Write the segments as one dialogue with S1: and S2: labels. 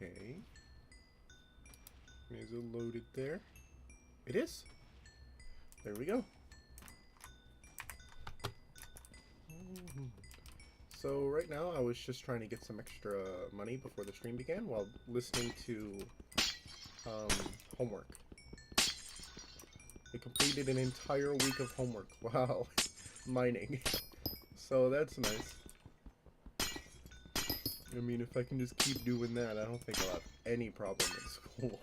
S1: Okay. Is it loaded there? It is. There we go. So right now I was just trying to get some extra money before the stream began while listening to homework. I completed an entire week of homework while mining. So that's nice. I mean, if I can just keep doing that, I don't think I'll have any problem in school.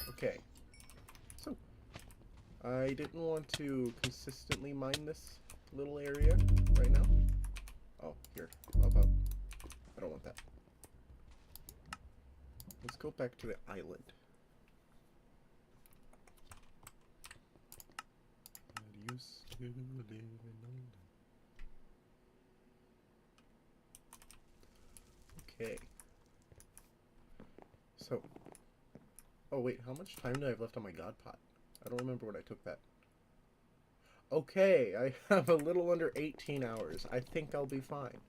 S1: Okay. So, I didn't want to consistently mine this little area right now. Oh, here. Up. I don't want that. Let's go back to the island. I used to live in London. Okay. So. Oh wait, how much time do I have left on my god pot? I don't remember when I took that. Okay, I have a little under 18 hours. I think I'll be fine.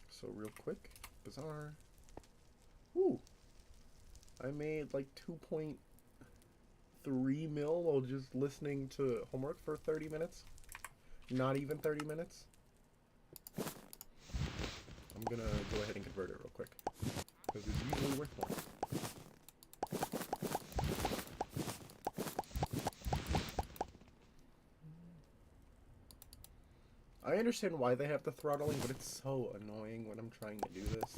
S1: So real quick, bazaar. Ooh. I made like 2.3 mil while just listening to homework for 30 minutes. Not even 30 minutes. I'm gonna go ahead and convert it real quick. Because it's usually worth more. I understand why they have the throttling, but it's so annoying when I'm trying to do this.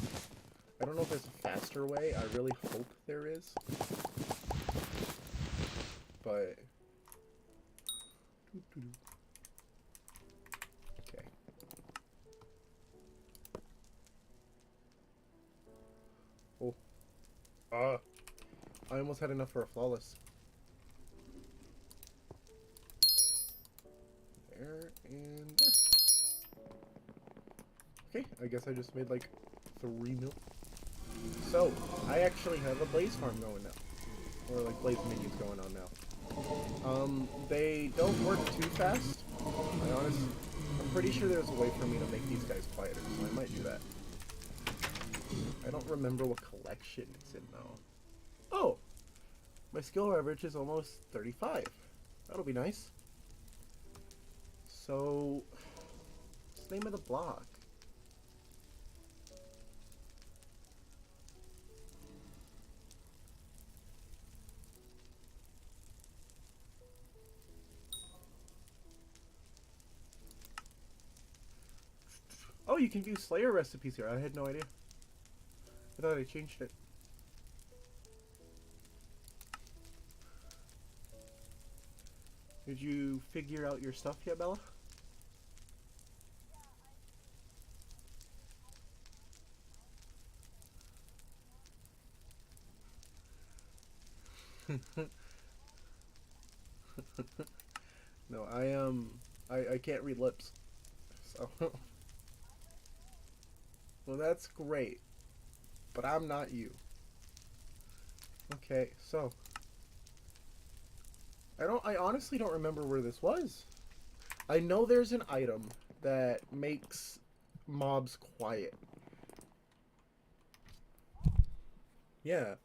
S1: I don't know if there's a faster way. I really hope there is. But... okay. Oh. I almost had enough for a flawless. There and there. Okay, I guess I just made like 3 mil. So, I actually have a blaze farm going now. Or like blaze minions going on now. They don't work too fast. I'm pretty sure there's a way for me to make these guys quieter, so I might do that. I don't remember what collection it's in though. Oh! My skill average is almost 35. That'll be nice. So, what's the name of the block? Oh, you can view Slayer recipes here. I had no idea. I thought I changed it. Did you figure out your stuff yet, Bella? No, I can't read lips. So well, that's great. But I'm not you. Okay, so I honestly don't remember where this was. I know there's an item that makes mobs quiet. Yeah.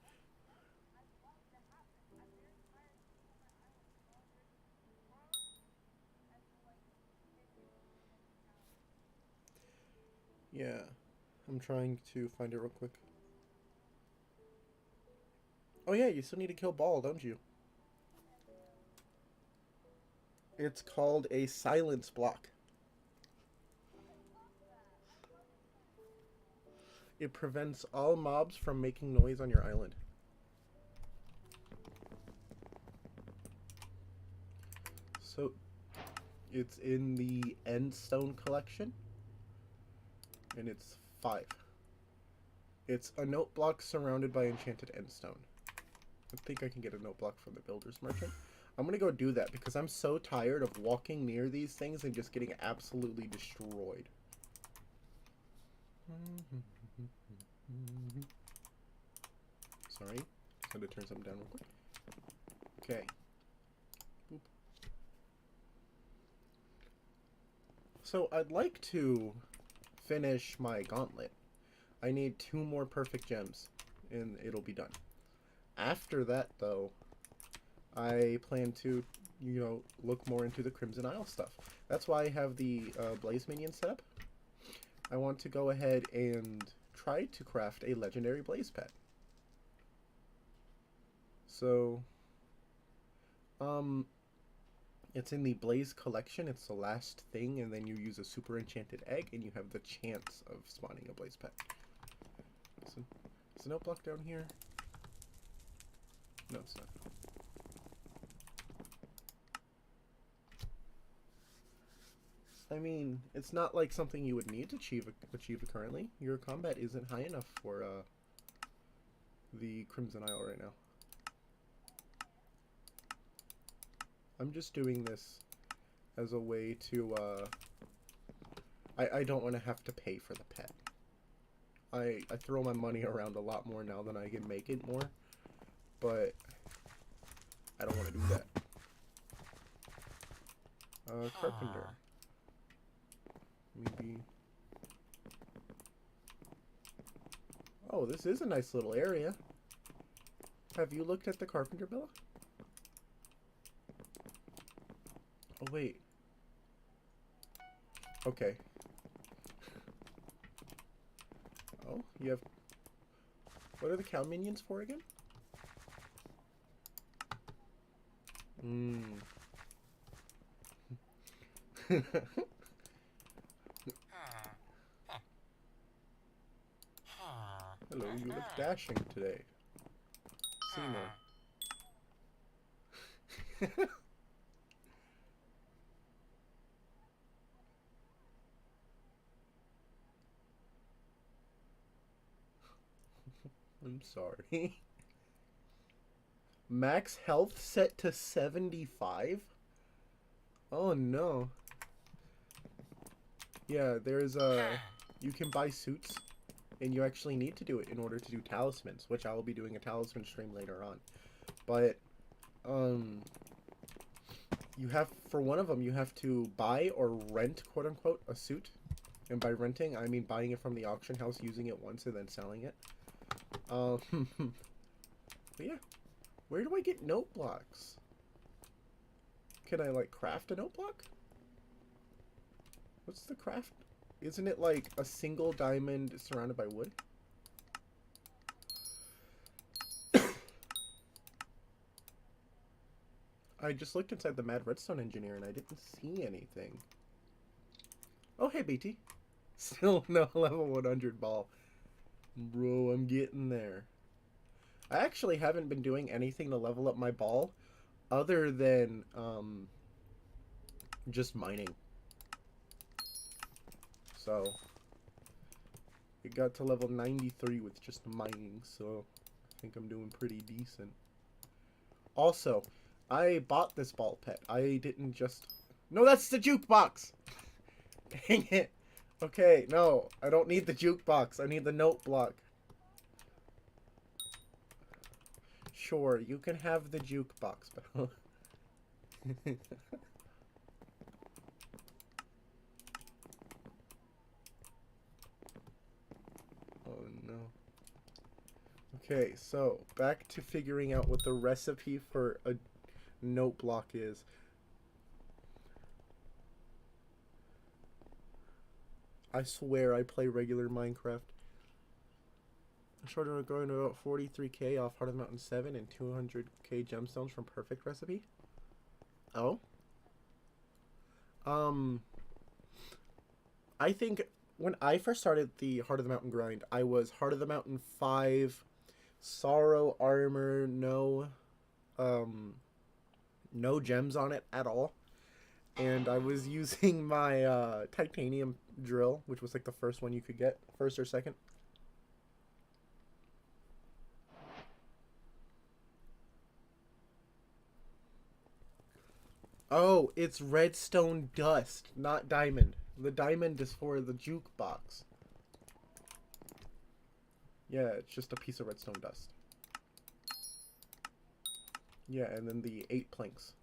S1: Yeah. I'm trying to find it real quick. Oh yeah, you still need to kill Ball, don't you? It's called a silence block. It prevents all mobs from making noise on your island. So, it's in the Endstone collection, and it's 5. It's a note block surrounded by enchanted endstone. I think I can get a note block from the builder's merchant. I'm gonna go do that because I'm so tired of walking near these things and just getting absolutely destroyed. Sorry, just had to turn something down real quick. Okay. So I'd like to finish my gauntlet. I need 2 more perfect gems, and it'll be done. After that, though, I plan to, you know, look more into the Crimson Isle stuff. That's why I have the Blaze Minion set up. I want to go ahead and try to craft a legendary Blaze pet. So, it's in the Blaze collection. It's the last thing, and then you use a super enchanted egg, and you have the chance of spawning a Blaze pet. So, is the note block down here? No, it's not. I mean, it's not like something you would need to achieve currently. Your combat isn't high enough for the Crimson Isle right now. I'm just doing this as a way to, I don't want to have to pay for the pet. I throw my money around a lot more now than I can make it more, but I don't want to do that. Carpenter. Maybe. Oh, this is a nice little area. Have you looked at the carpenter, Bella? Oh, wait. Okay. Oh, you have... What are the cow minions for again? Hello, you look dashing today. Seymour. I'm sorry. Max health set to 75? Oh no. Yeah, there's you can buy suits, and you actually need to do it in order to do talismans, which I will be doing a talisman stream later on. But you have, for one of them, you have to buy or rent, quote unquote, a suit. And by renting, I mean buying it from the auction house, using it once, and then selling it. But yeah, where do I get note blocks? Can I, like, craft a note block? What's the craft? Isn't it, like, a single diamond surrounded by wood? I just looked inside the Mad Redstone Engineer and I didn't see anything. Oh, hey, BT. Still no level 100 ball. Bro, I'm getting there. I actually haven't been doing anything to level up my ball other than just mining. So it got to level 93 with just mining, so I think I'm doing pretty decent. Also, I bought this ball pet. I didn't just... No, that's the jukebox! Dang it. Okay, no, I don't need the jukebox. I need the note block. Sure, you can have the jukebox, but... Oh, no. Okay, so, back to figuring out what the recipe for a note block is. I swear I play regular Minecraft. I'm sure we're going to about 43k off Heart of the Mountain 7 and 200k gemstones from Perfect Recipe. Oh? I think when I first started the Heart of the Mountain grind, I was Heart of the Mountain 5, Sorrow Armor, no gems on it at all. And I was using my titanium drill, which was like the first one you could get, first or second. Oh, it's redstone dust, not diamond. The diamond is for the jukebox. Yeah, it's just a piece of redstone dust. Yeah, and then the 8 planks.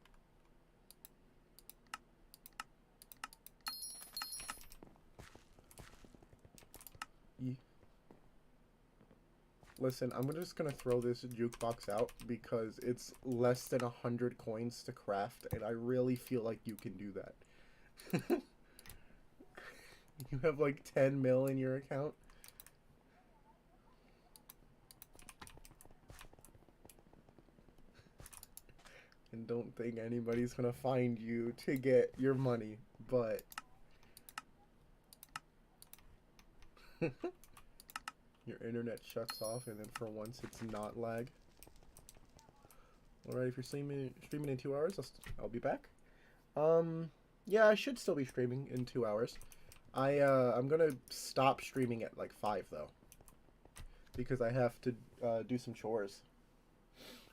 S1: Listen, I'm just gonna throw this jukebox out because it's less than 100 coins to craft, and I really feel like you can do that. You have like 10 mil in your account. And don't think anybody's gonna find you to get your money, but your internet shuts off, and then for once it's not lag. Alright, if you're streaming in 2 hours, I'll be back. Yeah, I should still be streaming in 2 hours. I'm gonna stop streaming at like 5 though, because I have to do some chores.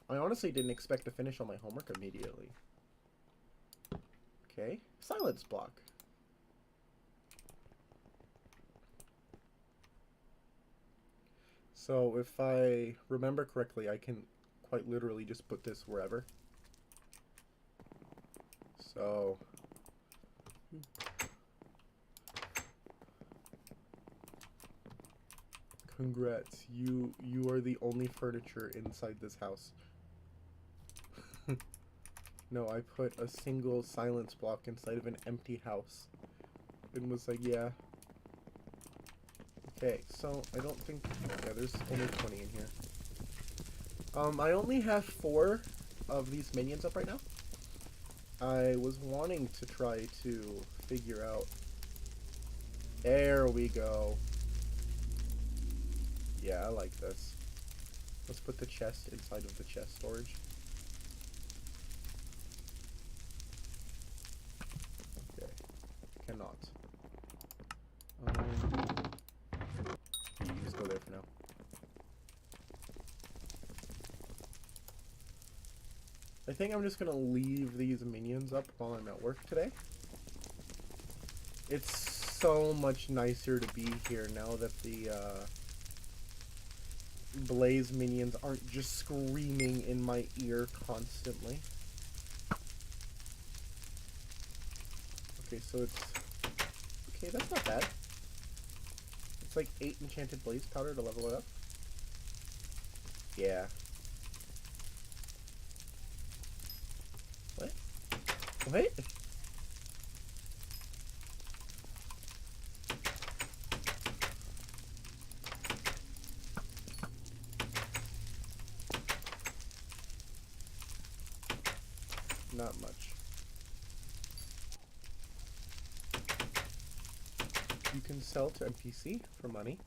S1: I honestly didn't expect to finish all my homework immediately. Okay, silence block. So if I remember correctly, I can quite literally just put this wherever. So congrats, you are the only furniture inside this house. No, I put a single silence block inside of an empty house. And was like, yeah. Okay, so I don't think, yeah, there's only 20 in here. I only have 4 of these minions up right now. I was wanting to try to figure out. There we go. Yeah, I like this. Let's put the chest inside of the chest storage. Okay. Cannot. You can just go there for now. I think I'm just gonna leave these minions up while I'm at work today. It's so much nicer to be here now that the Blaze minions aren't just screaming in my ear constantly. Okay, so it's... Okay, that's not bad. It's like 8 enchanted blaze powder to level it up. Yeah. What? What? Not much. You can sell to NPC for money.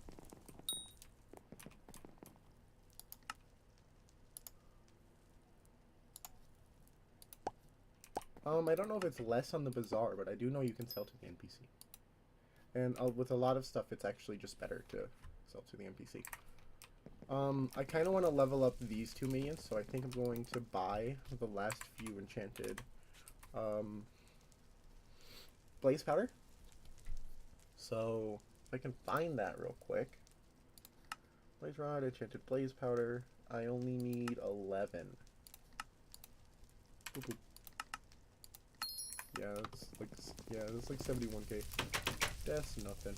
S1: I don't know if it's less on the bazaar, but I do know you can sell to the NPC. And with a lot of stuff, it's actually just better to sell to the NPC. I kind of want to level up these 2 minions, so I think I'm going to buy the last few enchanted, blaze powder. So, if I can find that real quick. Blaze rod, enchanted blaze powder. I only need 11. Boop, boop. Yeah, that's like 71k. That's nothing.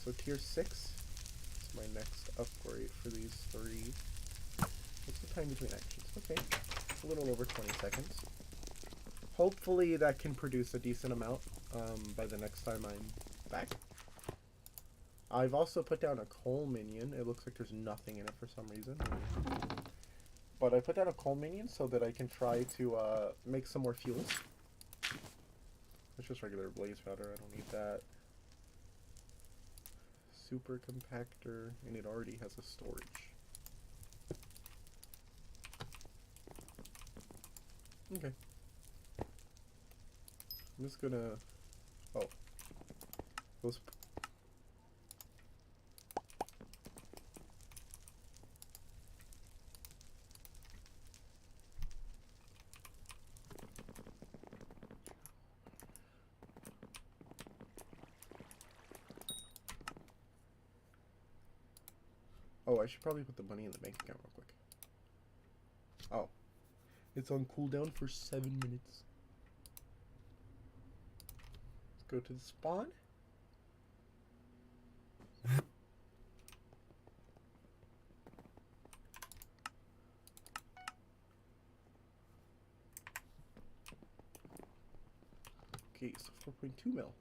S1: So tier 6 is my next upgrade for these 3. What's the time between actions? Okay, a little over 20 seconds. Hopefully that can produce a decent amount by the next time I'm back. I've also put down a coal minion. It looks like there's nothing in it for some reason. But I put down a coal minion so that I can try to make some more fuels. It's just regular blaze powder. I don't need that. Super compactor, and it already has a storage. Okay. I'm just gonna... Oh. Those... Oh, I should probably put the money in the bank account real quick. Oh. It's on cooldown for 7 minutes. Let's go to the spawn. Okay, so 4.2 mil.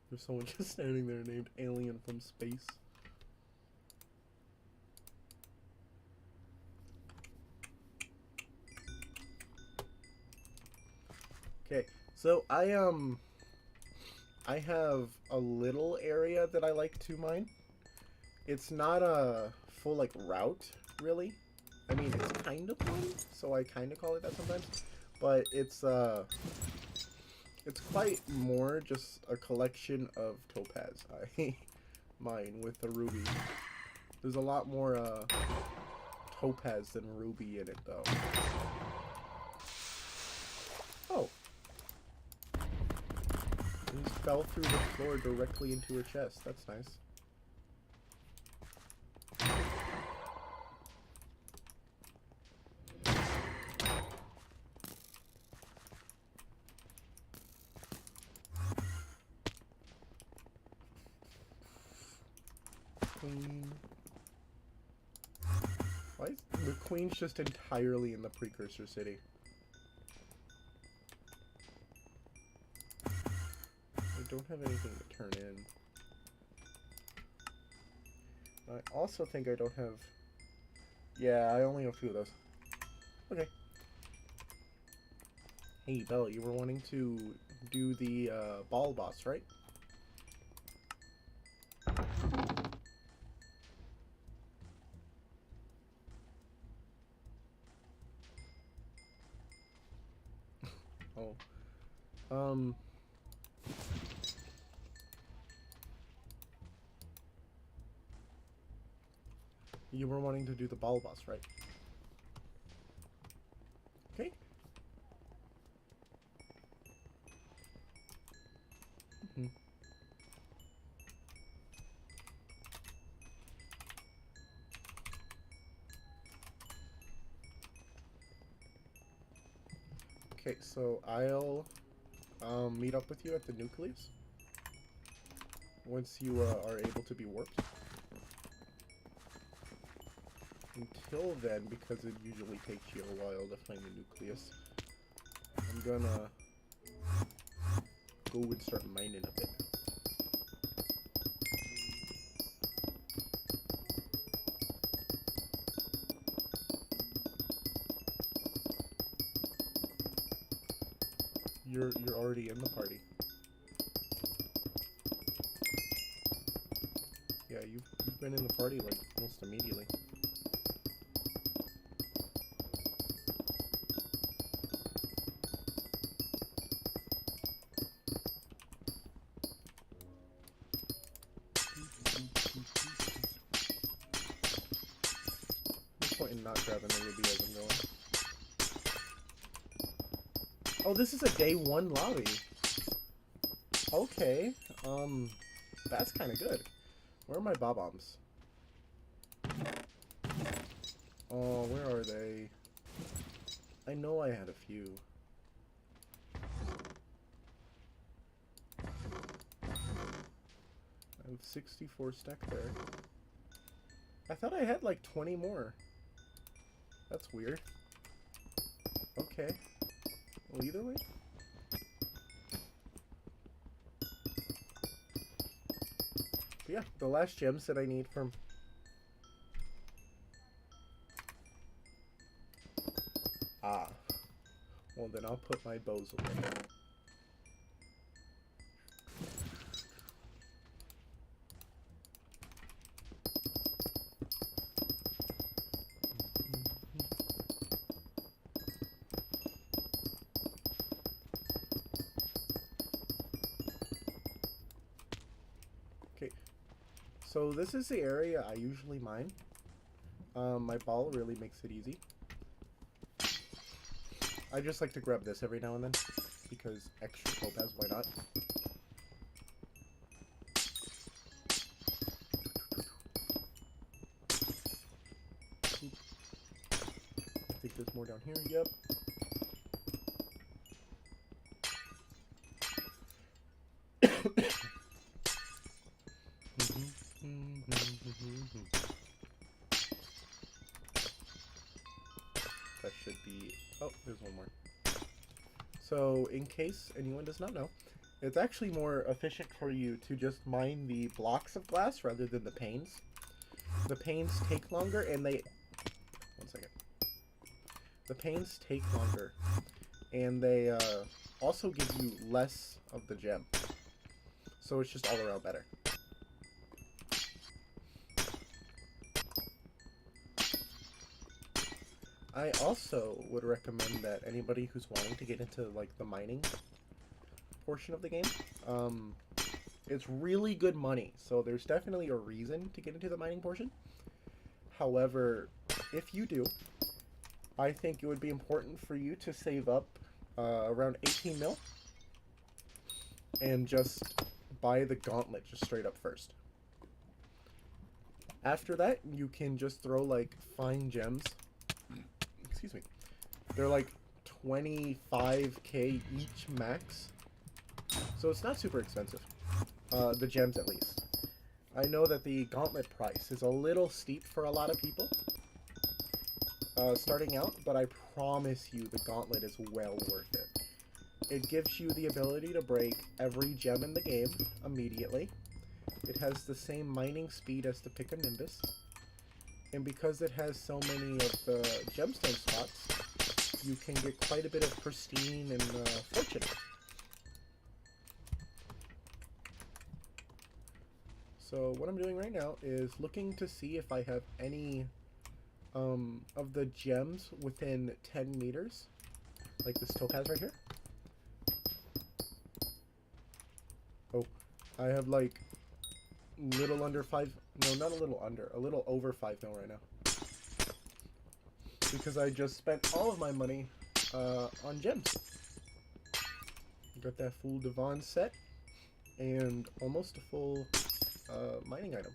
S1: There's someone just standing there named Alien from Space. Okay, so I have a little area that I like to mine. It's not a full like route, really. I mean, it's kind of one, so I kind of call it that sometimes. But it's quite more just a collection of topaz I mine with the ruby. There's a lot more topaz than ruby in it, though. Oh. It just fell through the floor directly into her chest. That's nice. Queen. Why is the queen's just entirely in the precursor city? I don't have anything to turn in. I also think I don't have... Yeah, I only have 2 of those. Okay. Hey, Bella, you were wanting to do the ball boss, right? Oh. You were wanting to do the ball boss, right? Okay. Mm-hmm. Okay, so I'll meet up with you at the nucleus once you are able to be warped. Until then, because it usually takes you a while to find the nucleus, I'm gonna go and start mining a bit. You're already in the party. Yeah, you've been in the party like almost immediately. No point in not grabbing the ruby as I'm going. Oh, this is a day 1 lobby. Okay, that's kind of good. Where are my bob-ombs? Oh, where are they? I know I had a few. I have 64 stack there. I thought I had like 20 more. That's weird. Okay. Well, either way. But yeah, the last gems that I need from... Ah. Well, then I'll put my bows away. Okay. So this is the area I usually mine. My ball really makes it easy. I just like to grab this every now and then, because extra topaz, why not? there's more down here. Yep. That should be... Oh, there's one more. So, in case anyone does not know, it's actually more efficient for you to just mine the blocks of glass rather than the panes. The panes take longer and they... One second. The panes take longer and they also give you less of the gem. So it's just all around better. I also would recommend that anybody who's wanting to get into like the mining portion of the game, it's really good money, so there's definitely a reason to get into the mining portion. However, if you do, I think it would be important for you to save up around 18 mil and just buy the gauntlet just straight up first. After that, you can just throw like fine gems. Excuse me. They're like 25k each max. So it's not super expensive. The gems at least. I know that the gauntlet price is a little steep for a lot of people starting out, but I promise you the gauntlet is well worth it. It gives you the ability to break every gem in the game immediately. It has the same mining speed as the Pick a Nimbus. And because it has so many of the gemstone spots, you can get quite a bit of pristine and fortune. So what I'm doing right now is looking to see if I have any of the gems within 10 meters. Like this topaz right here. Oh, I have like little under 5, no, not a little under, a little over 5 mil right now. Because I just spent all of my money on gems. Got that full Devon set and almost a full mining item.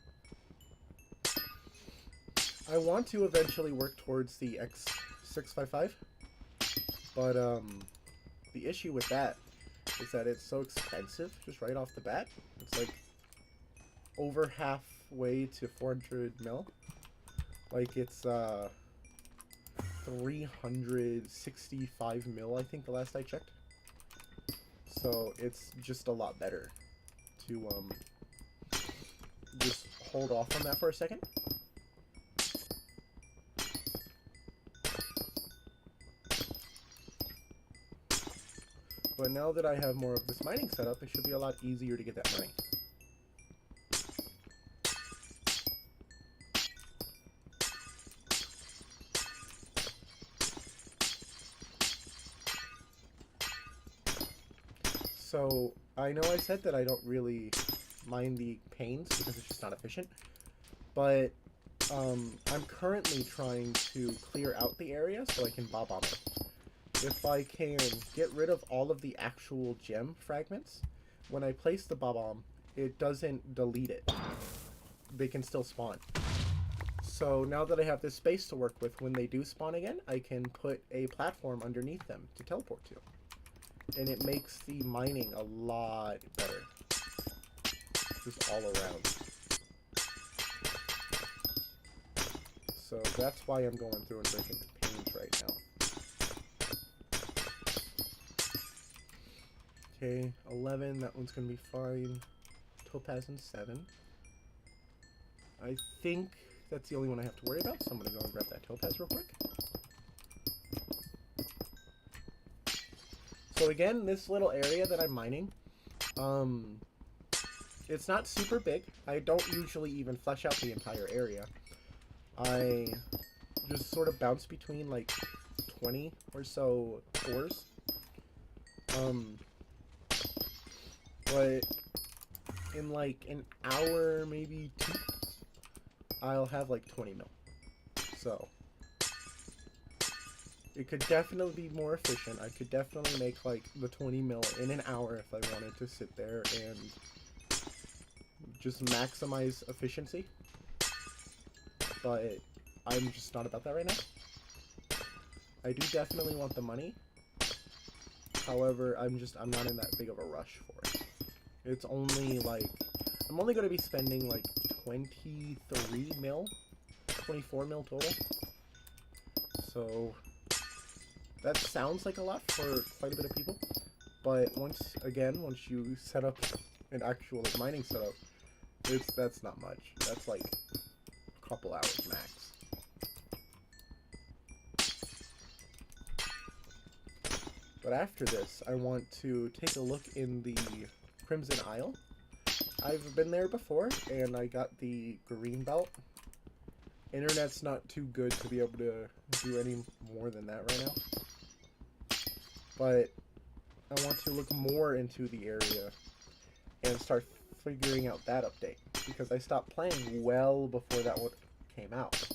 S1: I want to eventually work towards the X655, but the issue with that is that it's so expensive just right off the bat. It's like over halfway to 400 mil. Like it's 365 mil, I think, the last I checked. So it's just a lot better to just hold off on that for a second. But now that I have more of this mining set up, it should be a lot easier to get that money. So, I know I said that I don't really mind the panes because it's just not efficient, but I'm currently trying to clear out the area so I can bob-bomb it. If I can get rid of all of the actual gem fragments, when I place the bob-bomb, it doesn't delete it. They can still spawn. So now that I have this space to work with, when they do spawn again, I can put a platform underneath them to teleport to. And it makes the mining a lot better. Just all around. So that's why I'm going through and breaking the panes right now. Okay, 11, that one's gonna be fine. Topaz and 7. I think that's the only one I have to worry about, so I'm gonna go and grab that topaz real quick. So again, this little area that I'm mining, it's not super big. I don't usually even flesh out the entire area. I just sort of bounce between like 20 or so ores. But in like an hour, maybe 2, I'll have like 20 mil. So it could definitely be more efficient. I could definitely make like the 20 mil in an hour if I wanted to sit there and just maximize efficiency. But I'm just not about that right now. I do definitely want the money. However, I'm not in that big of a rush for it. It's only like, I'm only going to be spending like 23 mil, 24 mil total. So that sounds like a lot for quite a bit of people. But once you set up an actual like, mining setup, that's not much. That's like a couple hours max. But after this, I want to take a look in the Crimson Isle. I've been there before, and I got the green belt. Internet's not too good to be able to do any more than that right now. But I want to look more into the area and start figuring out that update, because I stopped playing well before that one came out.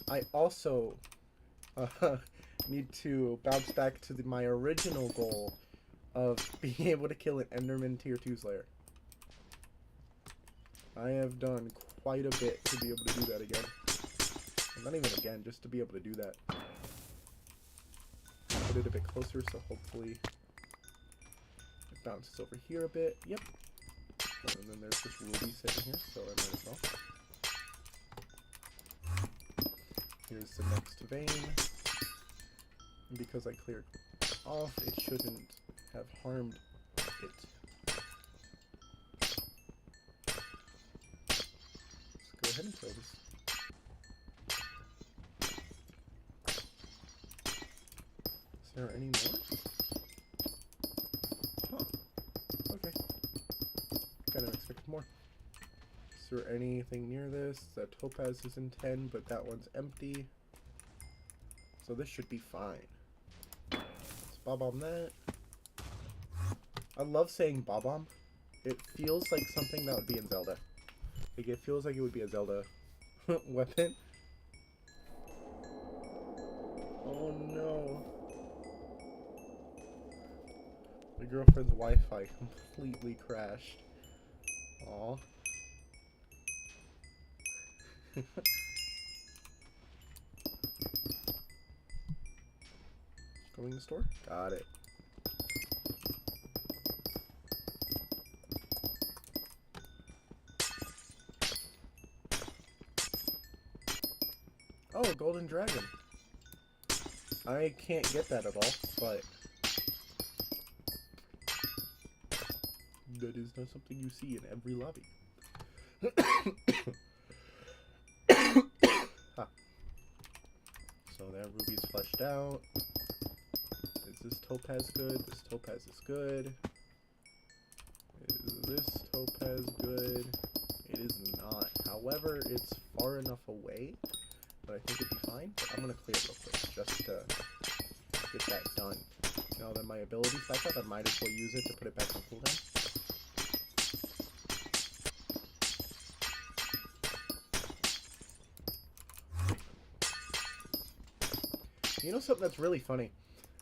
S1: I also need to bounce back to my original goal of being able to kill an Enderman Tier 2 Slayer. I have done quite a bit to be able to do that again. Well, not even again, just to be able to do that. Put it a bit closer, so hopefully it bounces over here a bit. Yep. And then there's this ruby sitting here, so I might as well. Here's the next vein. And because I cleared off, it shouldn't have harmed it. Let's go ahead and kill this. Is there any more? Huh. Okay. Kind of expected more. Is there anything near this? That topaz is in 10, but that one's empty. So this should be fine. Let's bob-omb that. I love saying bob-omb. It feels like something that would be in Zelda. Like, it feels like it would be a Zelda weapon. Oh no. My girlfriend's Wi-Fi completely crashed. Aw. Going to the store? Got it. Oh, a golden dragon. I can't get that at all, but that is not something you see in every lobby. Huh. So that ruby's fleshed out. Is this topaz good? This topaz is good. Is this topaz good? It is not. However, it's far enough away that I think it'd be fine. But I'm gonna clear it real quick just to get that done. Now that my ability's back up, I might as well use it to put it back on cooldown. You know something that's really funny?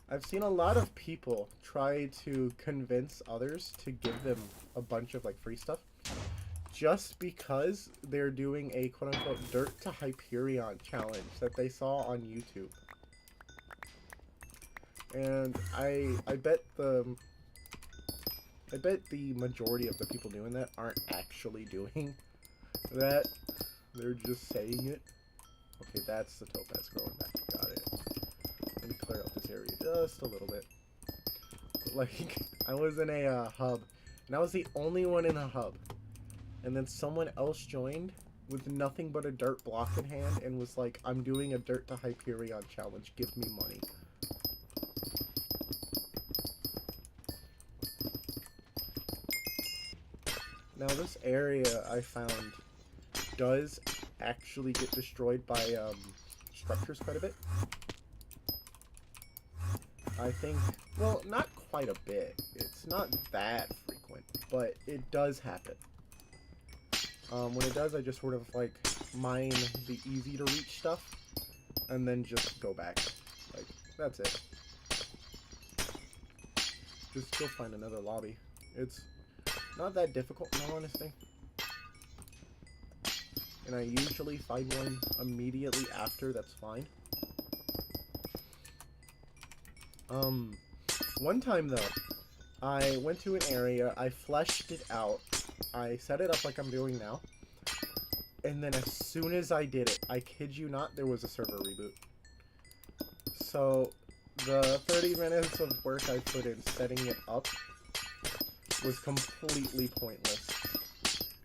S1: I've seen a lot of people try to convince others to give them a bunch of like free stuff just because they're doing a quote-unquote Dirt to Hyperion challenge that they saw on YouTube. And I bet the majority of the people doing that aren't actually doing that. They're just saying it. Okay, that's the topaz growing back. Got it. Let me clear out this area just a little bit. Like, I was in a hub, and I was the only one in a hub. And then someone else joined with nothing but a dirt block in hand and was like, I'm doing a Dirt to Hyperion challenge, give me money. Now this area I found does actually get destroyed by structures quite a bit. I think, well, not quite a bit. It's not that frequent, but it does happen. When it does, I just sort of like mine the easy to reach stuff and then just go back. Like, that's it. Just go find another lobby. It's not that difficult in all honesty. And I usually find one immediately after that's fine. One time though, I went to an area, I fleshed it out, I set it up like I'm doing now, and then as soon as I did it, I kid you not, there was a server reboot. So, the 30 minutes of work I put in setting it up was completely pointless.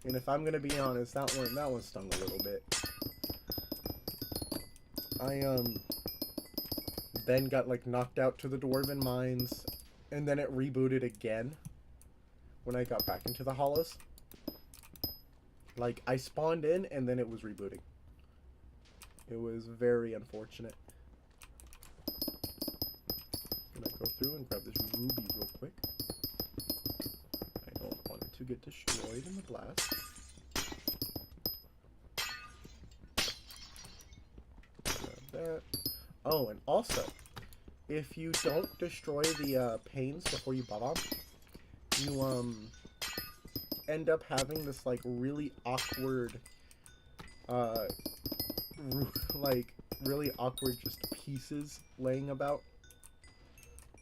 S1: And if I'm gonna be honest, that one stung a little bit. I, then got, like, knocked out to the Dwarven Mines, and then it rebooted again when I got back into the Hollows. Like, I spawned in, and then it was rebooting. It was very unfortunate. I'm gonna go through and grab this ruby real quick. I don't want it to get destroyed in the blast. Grab that. Oh, and also, if you don't destroy the panes before you bomb, you end up having this like really awkward, like really awkward just pieces laying about.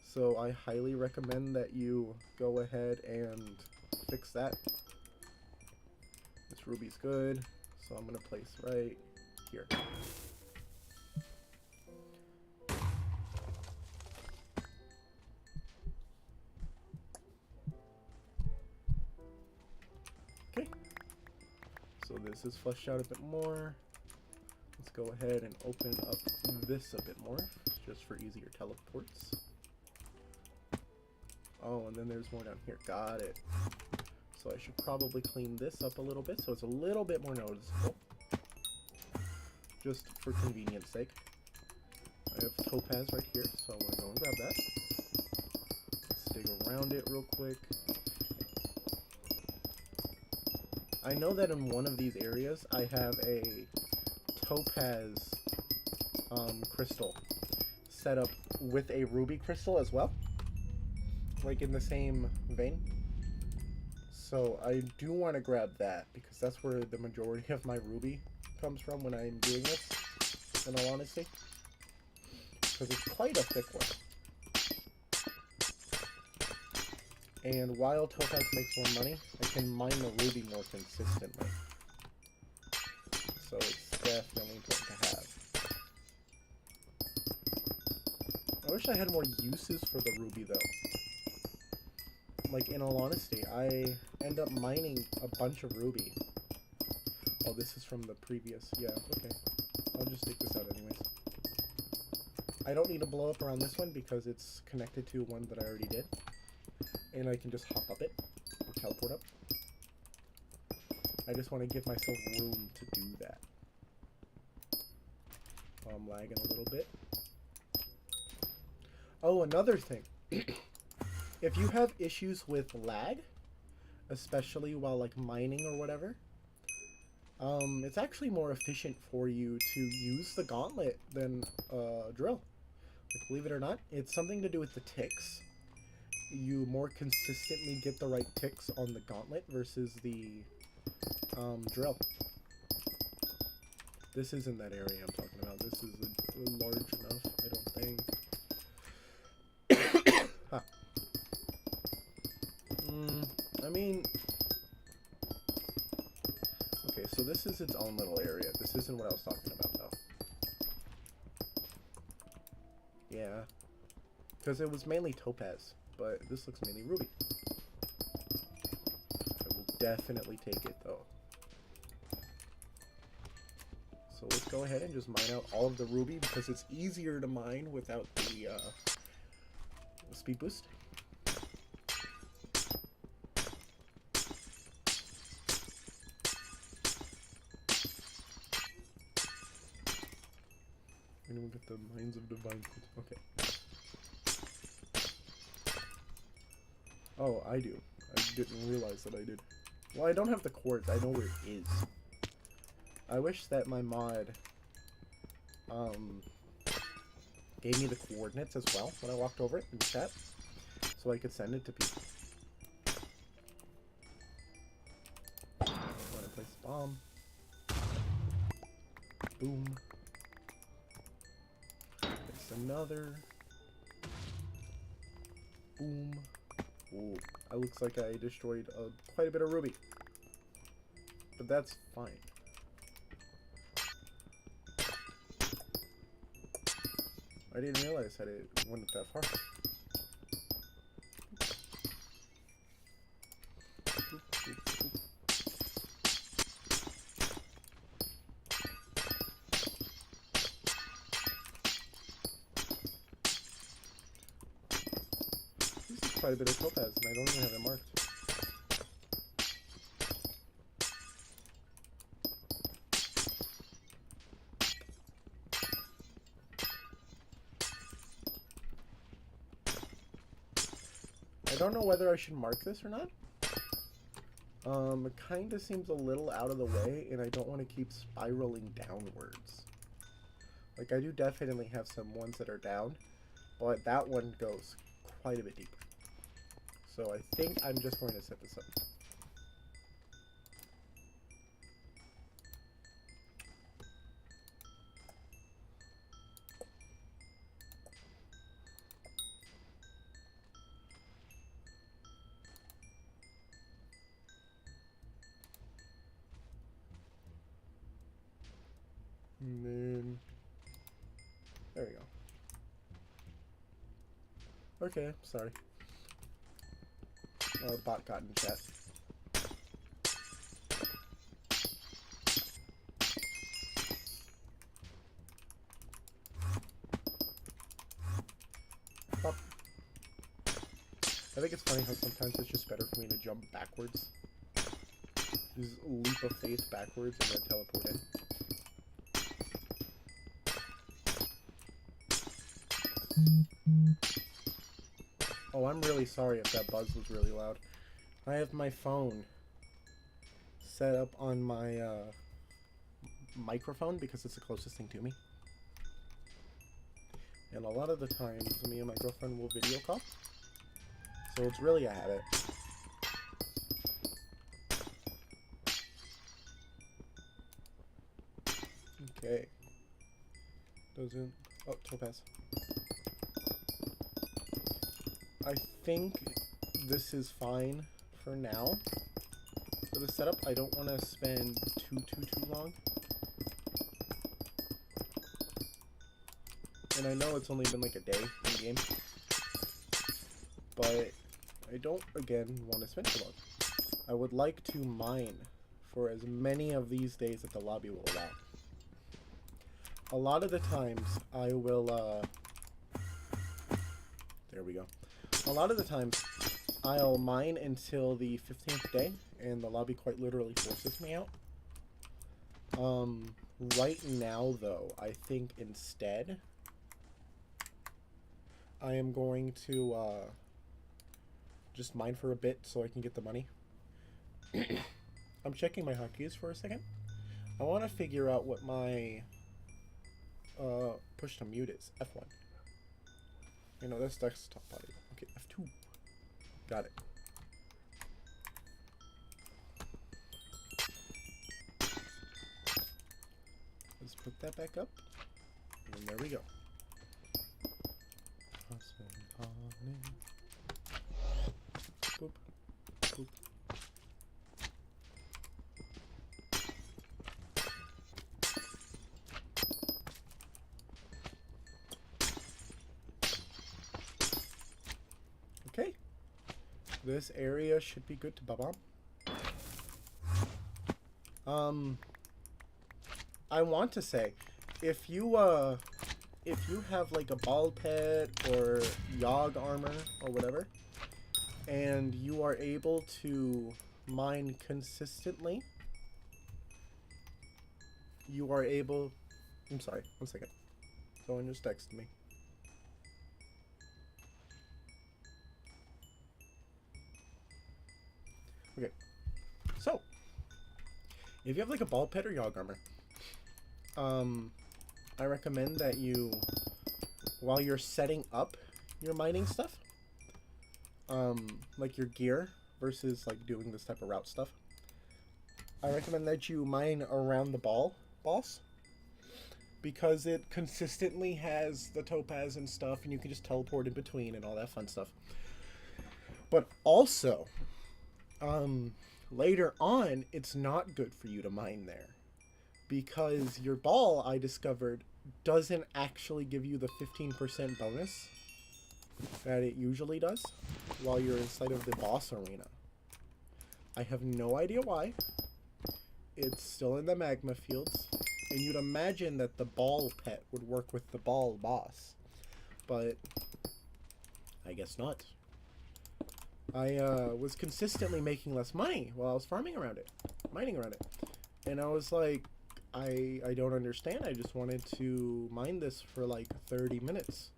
S1: So I highly recommend that you go ahead and fix that. This ruby's good, so I'm gonna place right here. Okay, so this is fleshed out a bit more. Let's go ahead and open up this a bit more, just for easier teleports. Oh, and then there's more down here. Got it. So I should probably clean this up a little bit so it's a little bit more noticeable. Just for convenience sake. I have topaz right here, so I want to go and grab that. Let's dig around it real quick. I know that in one of these areas I have a topaz crystal set up with a ruby crystal as well. Like in the same vein. So I do want to grab that because that's where the majority of my ruby comes from when I'm doing this, in all honesty. Because it's quite a thick one. And while topaz makes more money, I can mine the ruby more consistently. So it's definitely important to have. I wish I had more uses for the ruby though. Like, in all honesty, I end up mining a bunch of ruby. Oh, this is from the previous. Yeah, okay. I'll just take this out anyways. I don't need to blow up around this one because it's connected to one that I already did. And I can just hop up it, or teleport up. I just want to give myself room to do that. I'm lagging a little bit. Oh, another thing. If you have issues with lag, especially while like mining or whatever, it's actually more efficient for you to use the gauntlet than drill. Like, believe it or not, it's something to do with the ticks. You more consistently get the right ticks on the gauntlet versus the drill. This isn't that area I'm talking about. This is large enough, I don't think. Huh. I mean, okay, so this is its own little area. This isn't what I was talking about, though. Yeah, because it was mainly topaz, but this looks mainly ruby. I will definitely take it, though. So let's go ahead and just mine out all of the ruby, because it's easier to mine without the speed boost. And we'll get the Mines of Divine. Okay. Oh, I do. I didn't realize that I did. Well, I don't have the quartz. I know where it is. I wish that my mod gave me the coordinates as well when I walked over it in chat, so I could send it to people. I'm gonna place a bomb. Boom. Place another. Boom. Ooh, it looks like I destroyed quite a bit of ruby. But that's fine. I didn't realize that it went that far. This is quite a bit of topaz, and I don't even have it marked. I don't know whether I should mark this or not. It kind of seems a little out of the way, and I don't want to keep spiraling downwards. Like, I do definitely have some ones that are down, but that one goes quite a bit deeper. So I think I'm just going to set this up. And then, there we go. Okay, sorry. Bot got in chat. Pop. I think it's funny how sometimes it's just better for me to jump backwards. Just leap of faith backwards and then teleport in. Oh, I'm really sorry if that buzz was really loud. I have my phone set up on my microphone because it's the closest thing to me. And a lot of the times, me and my girlfriend will video call. So it's really a habit. Okay. Doesn't... Oh, topaz. I think this is fine for now. For the setup, I don't want to spend too long. And I know it's only been like a day in game. But I don't, again, want to spend too long. I would like to mine for as many of these days that the lobby will allow. A lot of the times, I will, there we go. A lot of the times, I'll mine until the 15th day, and the lobby quite literally forces me out. Right now, though, I think instead, I am going to, just mine for a bit so I can get the money. I'm checking my hotkeys for a second. I want to figure out what my, push to mute is. F1. You know, that's desktop audio. Okay, F2. Got it. Let's put that back up. And there we go. Boop. Boop. Okay. This area should be good to bomb. I want to say, if you have like a ball pet or yog armor or whatever, and you are able to mine consistently, you are able... I'm sorry, one second. Someone just texted me. Okay, so, if you have like a ball pet or yog armor, I recommend that you, while you're setting up your mining stuff, like your gear versus like doing this type of route stuff, I recommend that you mine around the boss, because it consistently has the topaz and stuff, and you can just teleport in between and all that fun stuff. But also, later on, it's not good for you to mine there. Because your ball, I discovered, doesn't actually give you the 15% bonus that it usually does while you're inside of the boss arena. I have no idea why. It's still in the magma fields, and you'd imagine that the ball pet would work with the ball boss, but I guess not. I was consistently making less money while I was mining around it, and I was like, I don't understand. I just wanted to mine this for like 30 minutes,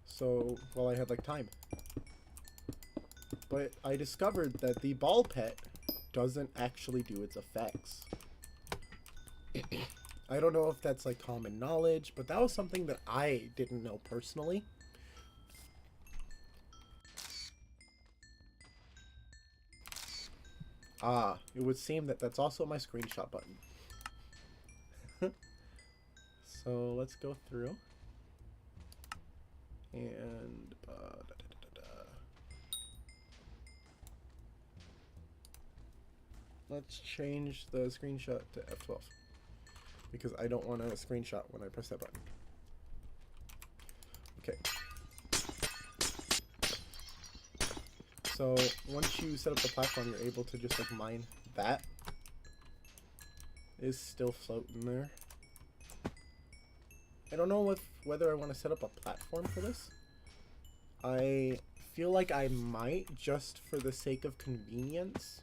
S1: so while I had like time. But I discovered that the ball pet doesn't actually do its effects. I don't know if that's like common knowledge, but that was something that I didn't know personally. Ah, it would seem that that's also my screenshot button. So let's go through and let's change the screenshot to F12 because I don't want a screenshot when I press that button. Okay. So once you set up the platform, you're able to just like mine that. Is still floating there. I don't know whether I want to set up a platform for this. I feel like I might just for the sake of convenience,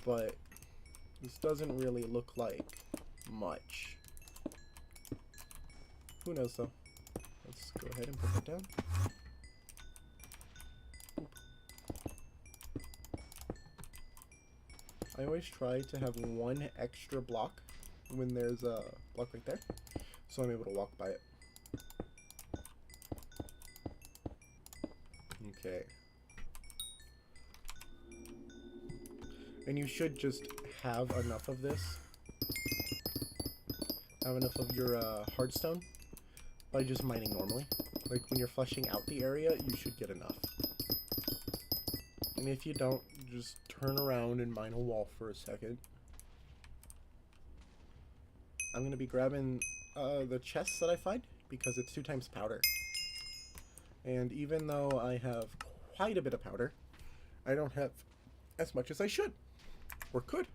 S1: but this doesn't really look like much. Who knows though? Let's go ahead and put that down. I always try to have one extra block when there's a block right there, so I'm able to walk by it. Okay. And you should just have enough of this. Have enough of your hardstone by just mining normally. Like when you're fleshing out the area, you should get enough. And if you don't, just turn around and mine a wall for a second. I'm going to be grabbing the chests that I find because it's 2 times powder. And even though I have quite a bit of powder, I don't have as much as I should. Or could.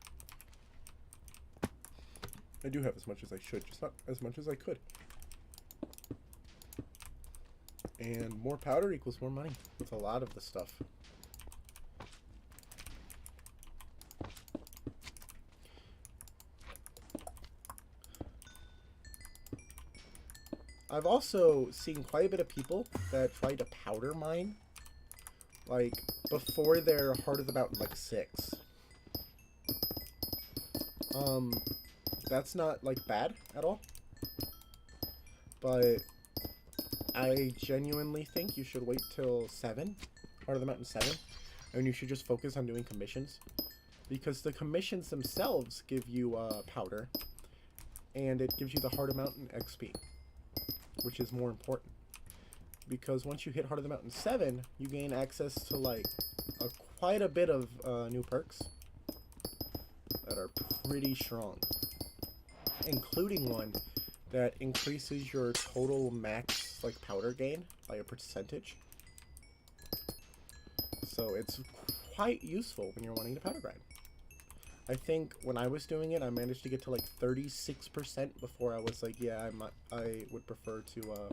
S1: I do have as much as I should, just not as much as I could. And more powder equals more money with a lot of the stuff. I've also seen quite a bit of people that try to powder mine, like, before they're Heart of the Mountain, like, 6. That's not, like, bad at all. But I genuinely think you should wait till 7, Heart of the Mountain 7, and you should just focus on doing commissions. Because the commissions themselves give you powder, and it gives you the Heart of Mountain XP. Which is more important, because once you hit Heart of the Mountain 7, you gain access to like quite a bit of new perks that are pretty strong, including one that increases your total max like powder gain by a percentage. So it's quite useful when you're wanting to powder grind. I think when I was doing it, I managed to get to like 36% before I was like, yeah, I would prefer to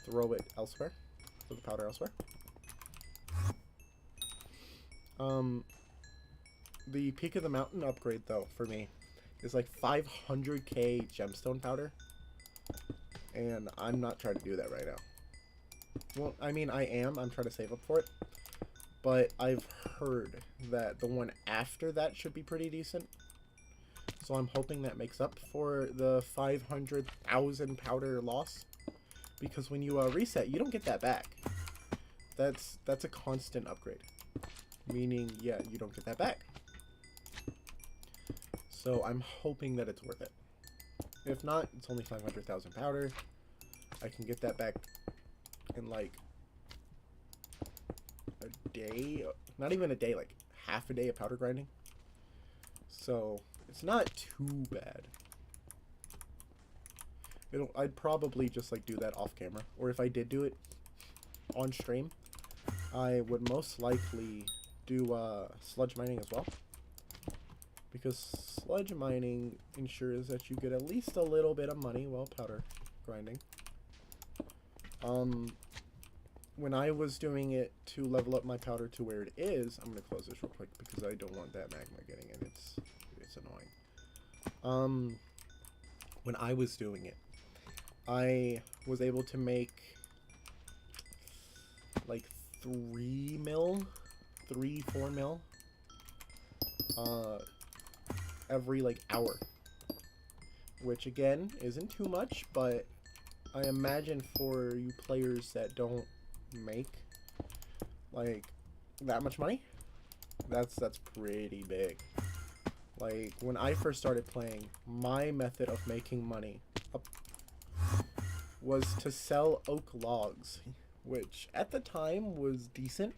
S1: throw it elsewhere, throw the powder elsewhere. The Peak of the Mountain upgrade though for me is like 500k gemstone powder, and I'm not trying to do that right now. Well, I mean I'm trying to save up for it. But I've heard that the one after that should be pretty decent. So I'm hoping that makes up for the 500,000 powder loss. Because when you reset, you don't get that back. That's a constant upgrade. Meaning, yeah, you don't get that back. So I'm hoping that it's worth it. If not, it's only 500,000 powder. I can get that back in like day, not even a day, like half a day of powder grinding. So it's not too bad. I'd probably just like do that off camera, or if I did do it on stream, I would most likely do sludge mining as well, because sludge mining ensures that you get at least a little bit of money while powder grinding. When I was doing it to level up my powder to where it is, I'm gonna close this real quick because I don't want that magma getting in. It's annoying. When I was doing it, I was able to make like 3 mil, 4 mil every like hour, which again isn't too much, but I imagine for you players that don't make like that much money, that's pretty big. Like when I first started playing, my method of making money was to sell oak logs, which at the time was decent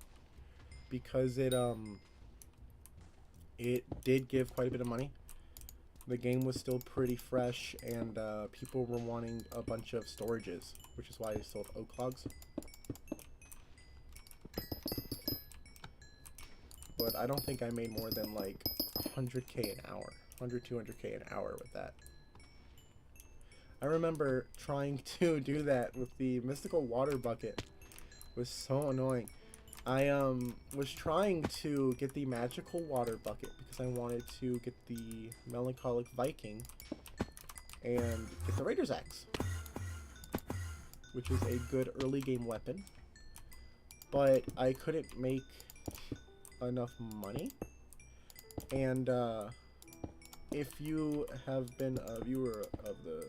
S1: because it did give quite a bit of money. The game was still pretty fresh, and people were wanting a bunch of storages, which is why I sold oak logs. But I don't think I made more than like 100k an hour, 200k an hour with that. I remember trying to do that with the mystical water bucket. It was so annoying. I was trying to get the magical water bucket because I wanted to get the melancholic Viking and get the Raider's Axe, which is a good early game weapon, but I couldn't make enough money. And if you have been a viewer of the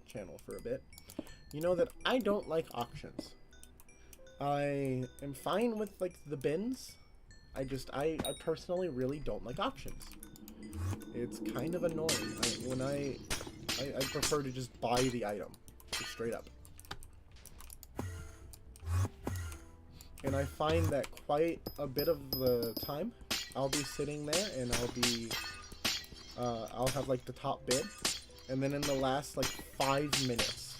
S1: channel for a bit, you know that I don't like auctions. I am fine with like the bins. I personally really don't like auctions. It's kind of annoying. I prefer to just buy the item, just straight up. And I find that quite a bit of the time I'll be sitting there and I'll have like the top bid, and then in the last like 5 minutes,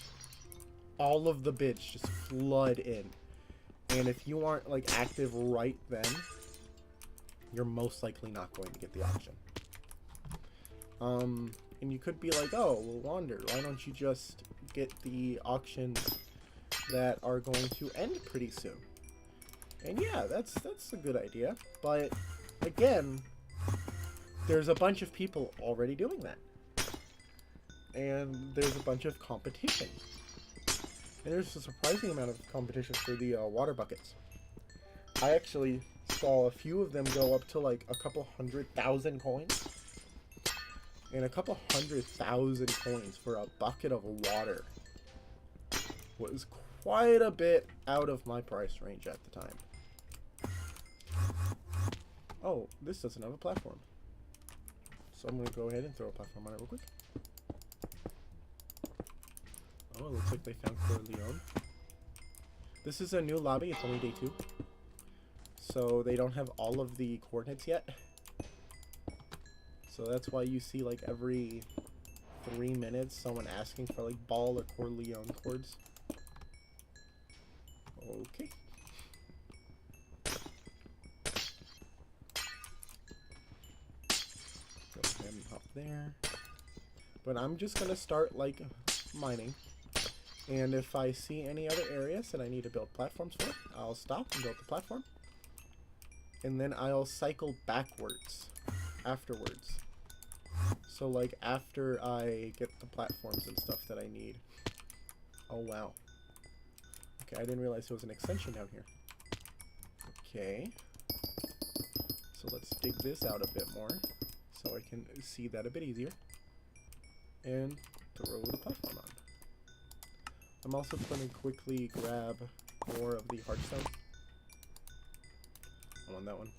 S1: all of the bids just flood in. And if you aren't like active right then, you're most likely not going to get the auction. And you could be like, oh, well, Wander, why don't you just get the auctions that are going to end pretty soon? And yeah, that's a good idea. But again, there's a bunch of people already doing that. And there's a bunch of competition. And there's a surprising amount of competition for the water buckets. I actually saw a few of them go up to like a couple 100,000 coins. And a couple 100,000 coins for a bucket of water was quite a bit out of my price range at the time. Oh, this doesn't have a platform. So I'm going to go ahead and throw a platform on it real quick. Oh, it looks like they found Corleone. This is a new lobby. It's only day 2. So they don't have all of the coordinates yet. So that's why you see like every 3 minutes someone asking for like ball or Corleone chords. Okay. Go ahead and hop there. But I'm just gonna start like mining. And if I see any other areas that I need to build platforms for, I'll stop and build the platform. And then I'll cycle backwards afterwards. So like after I get the platforms and stuff that I need. Oh wow. Okay, I didn't realize there was an extension down here. Okay. So let's dig this out a bit more so I can see that a bit easier. And throw the platform on. I'm also going to quickly grab more of the heartstone. I want that one.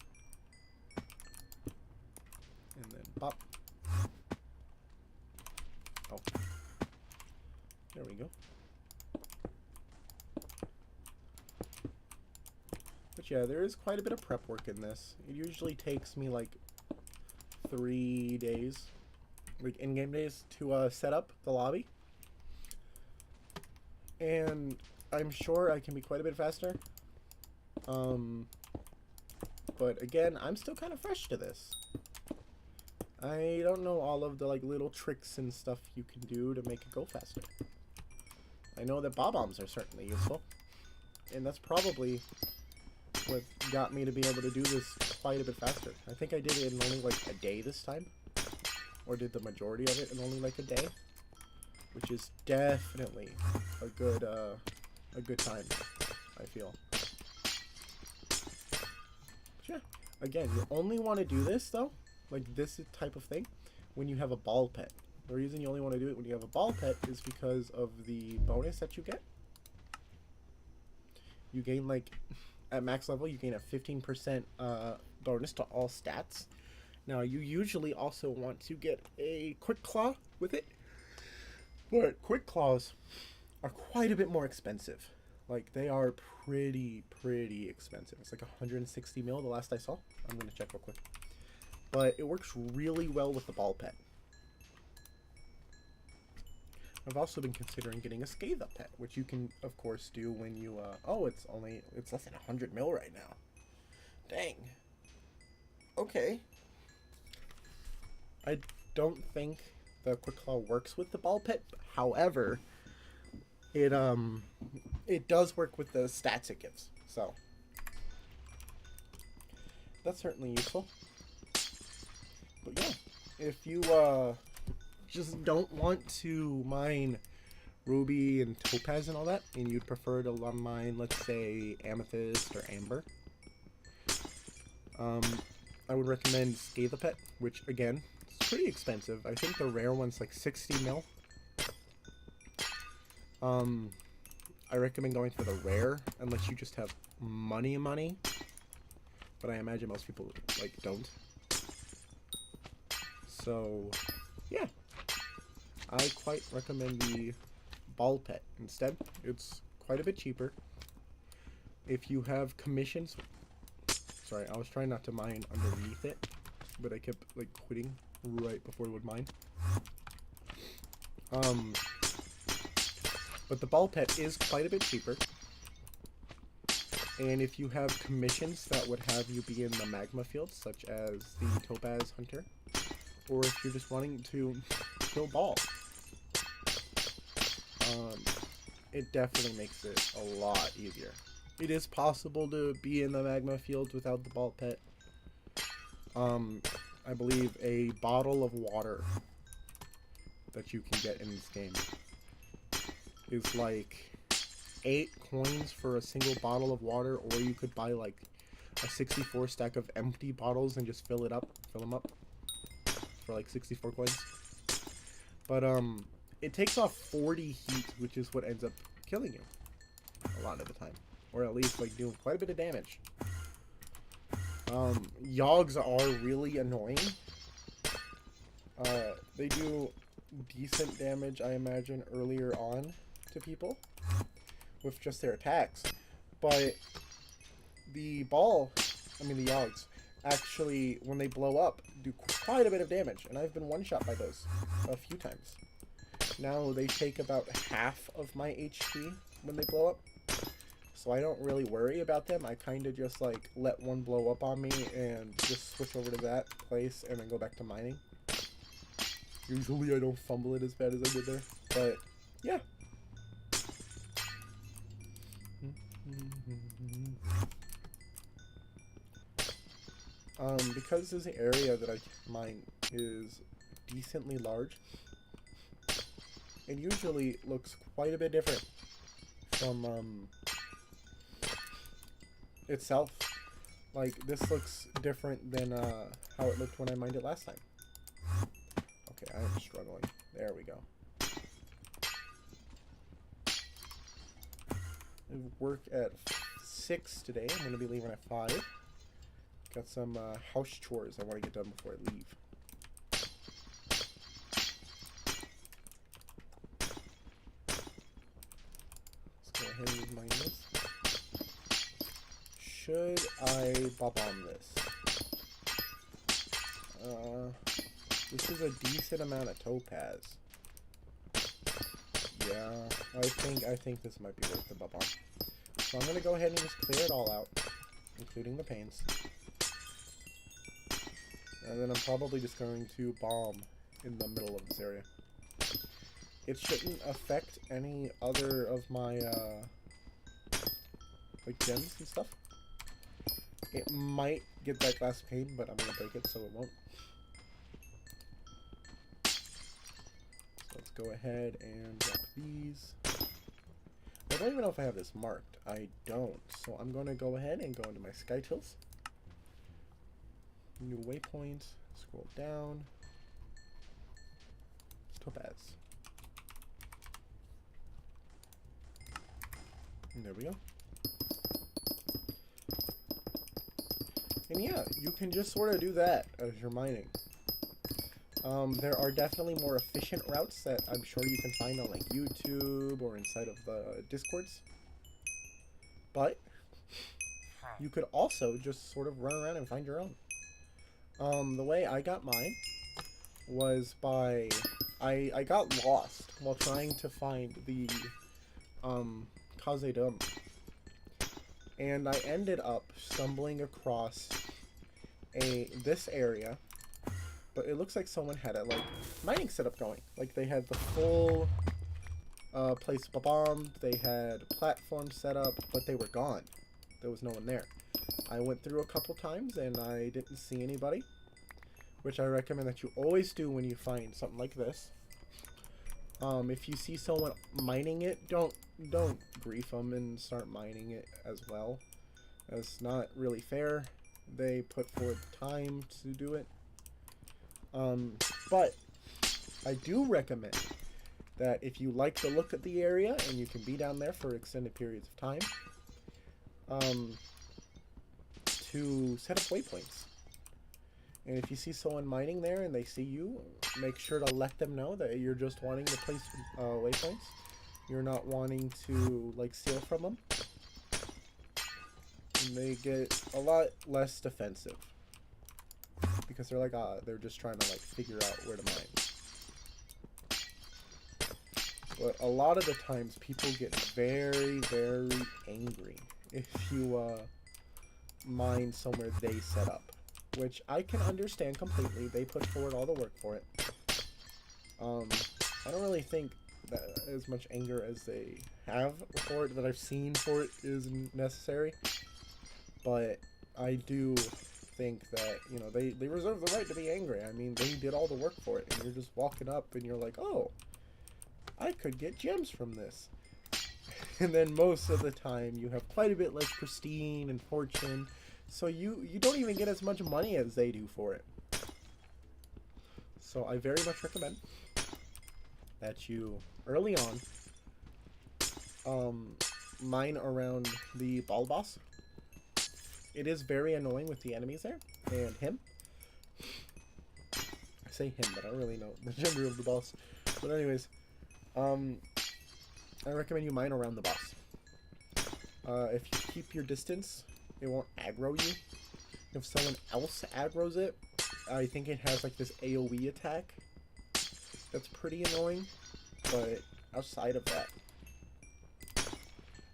S1: And then pop. Oh. There we go. That But yeah, there is quite a bit of prep work in this. It usually takes me like 3 days, like in-game days, to set up the lobby. And I'm sure I can be quite a bit faster. But again, I'm still kind of fresh to this. I don't know all of the like little tricks and stuff you can do to make it go faster. I know that bob-ombs are certainly useful, and that's probably what got me to be able to do this quite a bit faster. I think I did it in only like a day this time, or did the majority of it in only like a day, which is definitely a good time, I feel. But yeah, again, you only want to do this though, like this type of thing, when you have a ball pet. The reason you only want to do it when you have a ball pet is because of the bonus that you get. You gain, like, at max level, you gain a 15% bonus to all stats. Now, you usually also want to get a Quick Claw with it, but Quick Claws are quite a bit more expensive. Like, they are pretty expensive. It's like 160 mil the last I saw. I'm going to check real quick. But it works really well with the ball pet. I've also been considering getting a Scathe Up pet, which you can, of course, do when you, oh, it's less than 100 mil right now. Dang. Okay. I don't think the Quick Claw works with the ball pet. However, it does work with the stats it gives. So, that's certainly useful. But yeah, if you, just don't want to mine ruby and topaz and all that, and you'd prefer to mine, let's say, amethyst or amber, I would recommend Scathe Pet, which again is pretty expensive. I think the rare one's like 60 mil. I recommend going for the rare unless you just have money, but I imagine most people like don't. So yeah, I quite recommend the ball pet instead. It's quite a bit cheaper. If you have commissions, sorry, I was trying not to mine underneath it, but I kept like quitting right before it would mine. But the ball pet is quite a bit cheaper. And if you have commissions that would have you be in the magma fields, such as the Topaz Hunter, or if you're just wanting to kill ball, it definitely makes it a lot easier. It is possible to be in the magma fields without the ball pet. I believe a bottle of water that you can get in this game is like 8 coins for a single bottle of water, or you could buy like a 64 stack of empty bottles and just fill them up for like 64 coins. But it takes off 40 heat, which is what ends up killing you a lot of the time, or at least like doing quite a bit of damage. Yogs are really annoying. They do decent damage, I imagine, earlier on to people with just their attacks, but the Yogs actually, when they blow up, do quite a bit of damage, and I've been one-shot by those a few times. Now they take about half of my HP when they blow up, so I don't really worry about them. I kind of just like let one blow up on me and just switch over to that place and then go back to mining. Usually I don't fumble it as bad as I did there, but yeah. Because this area that I mine is decently large, it usually looks quite a bit different from itself. Like, this looks different than how it looked when I mined it last time. Okay, I'm struggling. There we go. I work at 6 today. I'm going to be leaving at 5. Got some house chores I want to get done before I leave. Let's go ahead and mine this. Should I bomb this? This is a decent amount of topaz. Yeah, I think this might be worth the bomb. So I'm gonna go ahead and just clear it all out, including the panes. And then I'm probably just going to bomb in the middle of this area. It shouldn't affect any other of my, like gems and stuff. It might get that glass pane, but I'm gonna break it so it won't. So let's go ahead and drop these. I don't even know if I have this marked. I don't. So I'm gonna go ahead and go into my sky tills. New waypoint. Scroll down. Topaz. And there we go. And yeah, you can just sort of do that as you're mining. There are definitely more efficient routes that I'm sure you can find on like YouTube or inside of the Discords. But you could also just sort of run around and find your own. The way I got mine was by I got lost while trying to find the Khazad-dûm. And I ended up stumbling across this area, but it looks like someone had a like mining setup going. Like they had the full place bombed, they had platforms set up, but they were gone. There was no one there. I went through a couple times and I didn't see anybody, which I recommend that you always do when you find something like this. If you see someone mining it, don't grief them and start mining it as well. That's not really fair. They put forth time to do it. But I do recommend that if you like the look of the area and you can be down there for extended periods of time, to set up waypoints. And if you see someone mining there and they see you, make sure to let them know that you're just wanting to place waypoints. You're not wanting to like steal from them. And they get a lot less defensive because they're like, they're just trying to like figure out where to mine. But a lot of the times people get very, very angry if you mine somewhere they set up, which I can understand completely. They put forward all the work for it. I don't really think that as much anger as they have for it, that I've seen for it, is necessary. But I do think that, you know, they reserve the right to be angry. I mean, they did all the work for it, and you're just walking up and you're like, oh, I could get gems from this. And then most of the time you have quite a bit less pristine and fortune, so you don't even get as much money as they do for it. So I very much recommend that you early on mine around the ball boss. It is very annoying with the enemies there and him. I say him, but I don't really know the gender of the boss. But anyways, I recommend you mine around the boss. If you keep your distance, it won't aggro you. If someone else aggroes it, I think it has like this AoE attack that's pretty annoying. But outside of that,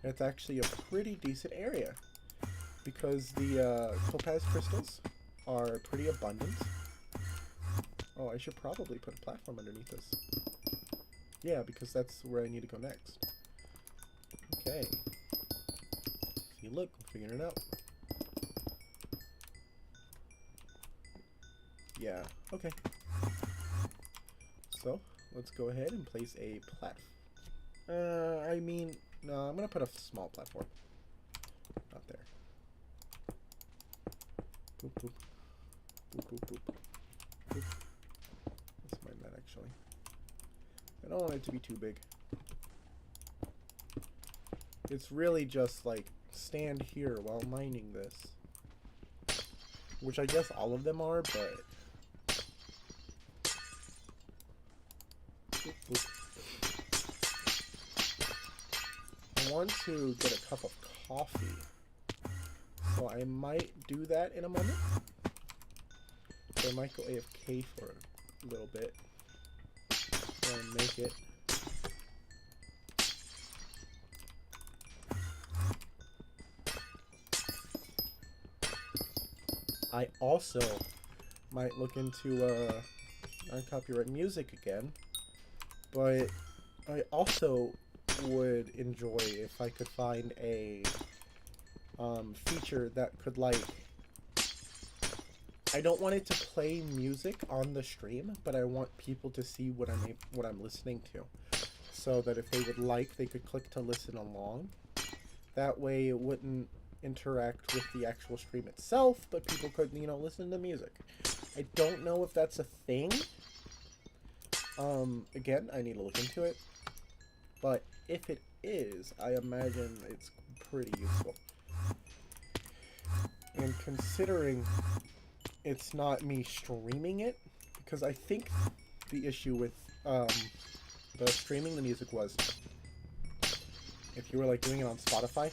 S1: it's actually a pretty decent area because the topaz crystals are pretty abundant. Oh, I should probably put a platform underneath this. Yeah, because that's where I need to go next. Okay. See, look, I'm figuring it out. Yeah, okay. So, let's go ahead and place a platform. I mean, no, I'm gonna put a small platform. Not there. Boop, boop. Boop, boop, boop. Boop. Let's mind that, actually. I don't want it to be too big. It's really just like stand here while mining this, which I guess all of them are, but I want to get a cup of coffee, So I might do that in a moment. So I might go AFK for a little bit. And make it. I also might look into non-copyright music again, but I also would enjoy if I could find a feature that could, like, I don't want it to play music on the stream, but I want people to see what I'm listening to, so that if they would like, they could click to listen along. That way it wouldn't interact with the actual stream itself, but people could, you know, listen to music. I don't know if that's a thing. Again, I need to look into it. But if it is, I imagine it's pretty useful. And considering it's not me streaming it, because I think the issue with the streaming the music was, if you were like doing it on Spotify,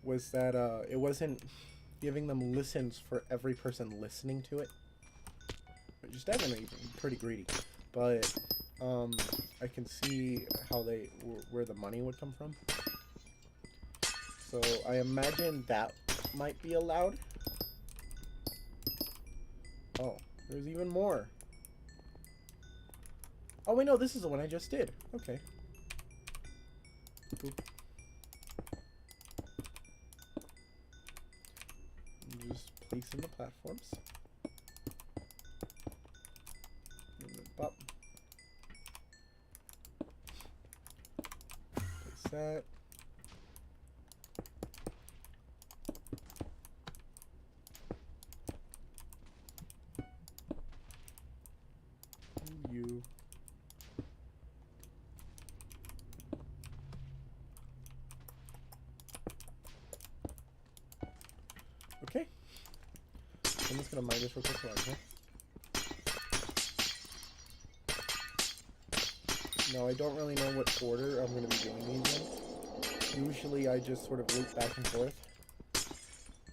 S1: was that it wasn't giving them listens for every person listening to it, which is definitely pretty greedy. But I can see how where the money would come from. So I imagine that might be allowed. Oh, there's even more. Oh wait, no, this is the one I just did. Okay. Boop. Just place in the platforms. And then pop. Place that. You. Okay. I'm just gonna mine this real quick while I'm here. Now, I don't really know what order I'm going to be doing these in. Usually I just sort of loop back and forth.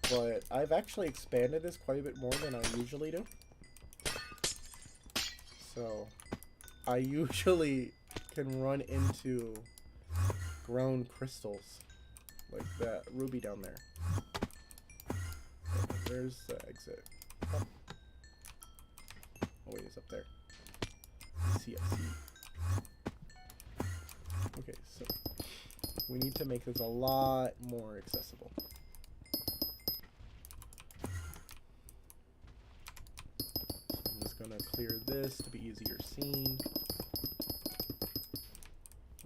S1: But I've actually expanded this quite a bit more than I usually do. So, I usually can run into grown crystals. Like that ruby down there. Okay, there's the exit. Oh, wait, it's up there. I see. Okay, so we need to make this a lot more accessible. So I'm just gonna clear this to be easier seen.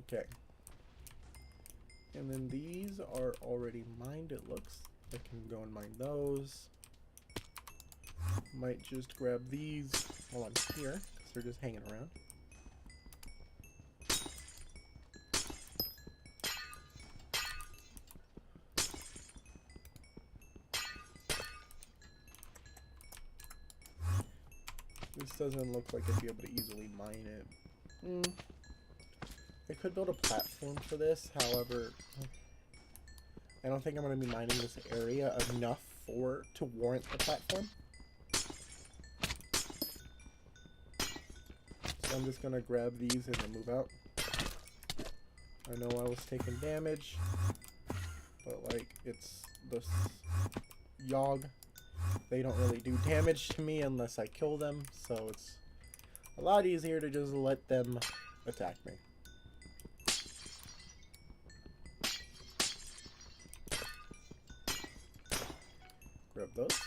S1: Okay. And then these are already mined, it looks. I can go and mine those. Might just grab these while I'm here, because they're just hanging around. This doesn't look like I'd be able to easily mine it. I could build a platform for this, however, I don't think I'm going to be mining this area enough to warrant the platform. So I'm just going to grab these and then move out. I know I was taking damage, but like, it's the Yogg. They don't really do damage to me unless I kill them, so it's a lot easier to just let them attack me. Grab those.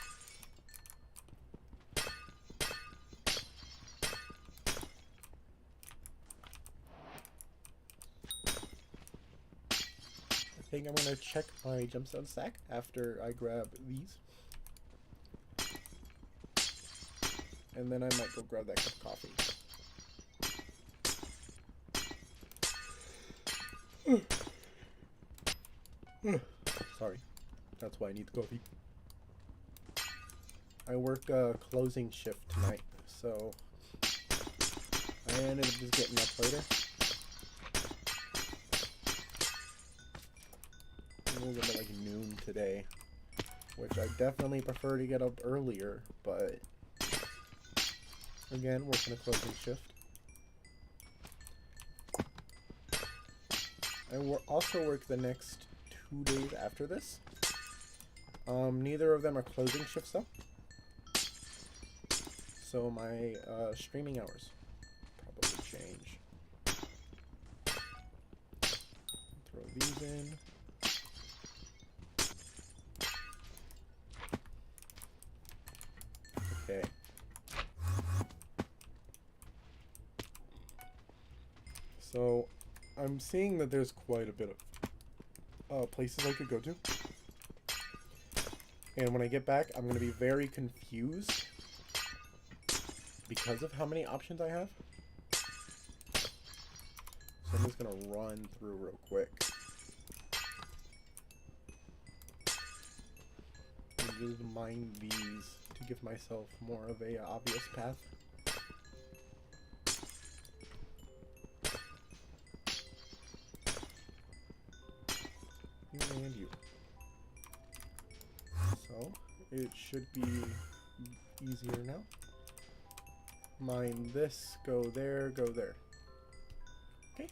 S1: I think I'm gonna check my gemstone stack after I grab these. And then I might go grab that cup of coffee. Sorry. That's why I need the coffee. I work a closing shift tonight, so I ended up just getting up later. We'll get to like noon today. which I definitely prefer to get up earlier, but again, working a closing shift. I also work the next 2 days after this. Neither of them are closing shifts though. So my streaming hours probably change. Throw these in. Okay. So I'm seeing that there's quite a bit of places I could go to. And when I get back, I'm going to be very confused because of how many options I have. So I'm just going to run through real quick. And just mine these to give myself more of a obvious path. You and you. So it should be easier now. Mine this, go there, go there. Okay.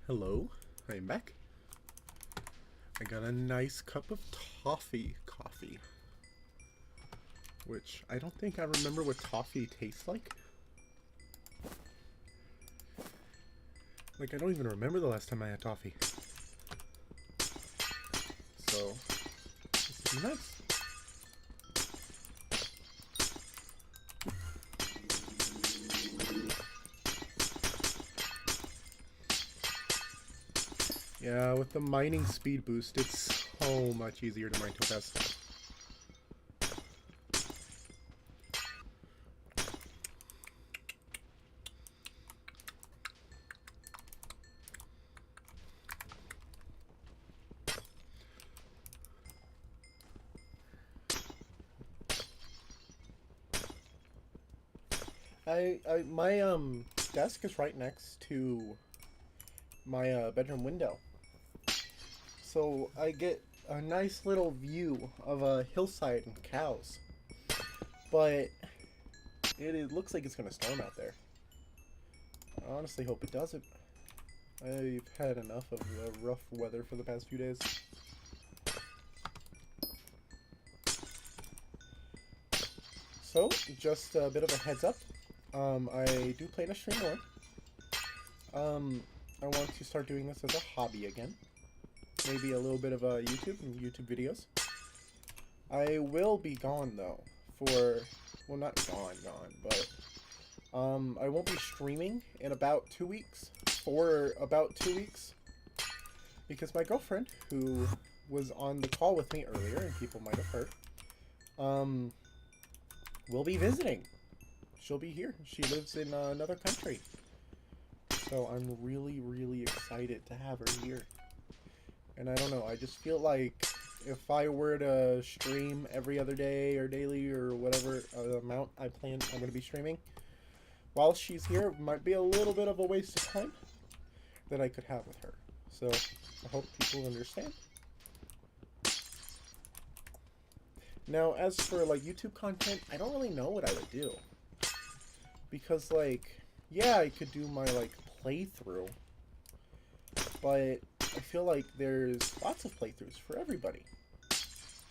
S1: Hello, I'm back. I got a nice cup of toffee coffee, which I don't think I remember what toffee tastes like. Like, I don't even remember the last time I had toffee. So, this is nice. Yeah, with the mining speed boost, it's so much easier to mine topaz. My desk is right next to my bedroom window, so I get a nice little view of a hillside and cows. But it looks like it's gonna storm out there. I honestly hope it doesn't. I've had enough of the rough weather for the past few days. So, just a bit of a heads up. I do plan to stream more. I want to start doing this as a hobby again. Maybe a little bit of YouTube videos. I will be gone though for, well, not gone, but I won't be streaming in about 2 weeks. For about 2 weeks, because my girlfriend, who was on the call with me earlier, and people might have heard, will be visiting. She'll be here. She lives in another country. So I'm really, really excited to have her here. And I don't know, I just feel like if I were to stream every other day or daily or whatever amount I'm going to be streaming, while she's here, it might be a little bit of a waste of time that I could have with her. So I hope people understand. Now, as for like YouTube content, I don't really know what I would do. Because, like, yeah, I could do my, like, playthrough, but I feel like there's lots of playthroughs for everybody.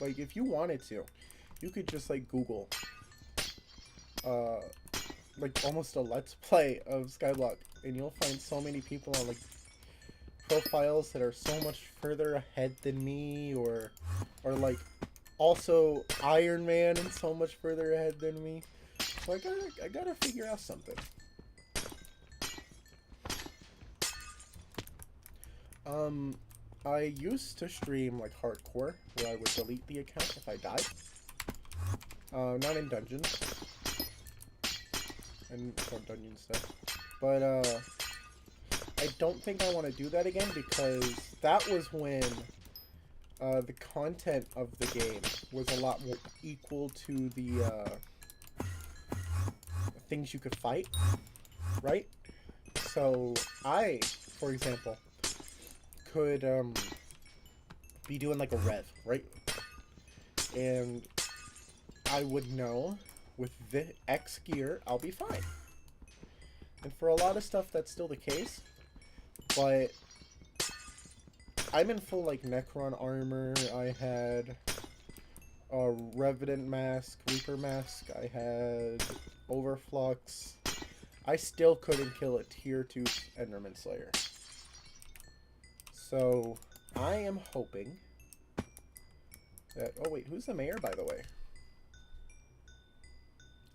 S1: Like, if you wanted to, you could just, like, Google, like, almost a Let's Play of Skyblock, and you'll find so many people on, like, profiles that are so much further ahead than me, or like, also Iron Man and so much further ahead than me. So I gotta figure out something. I used to stream like hardcore, where I would delete the account if I died. Not in dungeons. And dungeon stuff. But I don't think I want to do that again, because that was when the content of the game was a lot more equal to the things you could fight, right? So I, for example, could be doing like a rev, right? And I would know with the X gear I'll be fine. And for a lot of stuff that's still the case, but I'm in full like Necron armor. I had a Revenant mask, Reaper mask, I had Overflux. I still couldn't kill a tier 2 Enderman Slayer. So I am hoping that, oh wait, who's the mayor, by the way?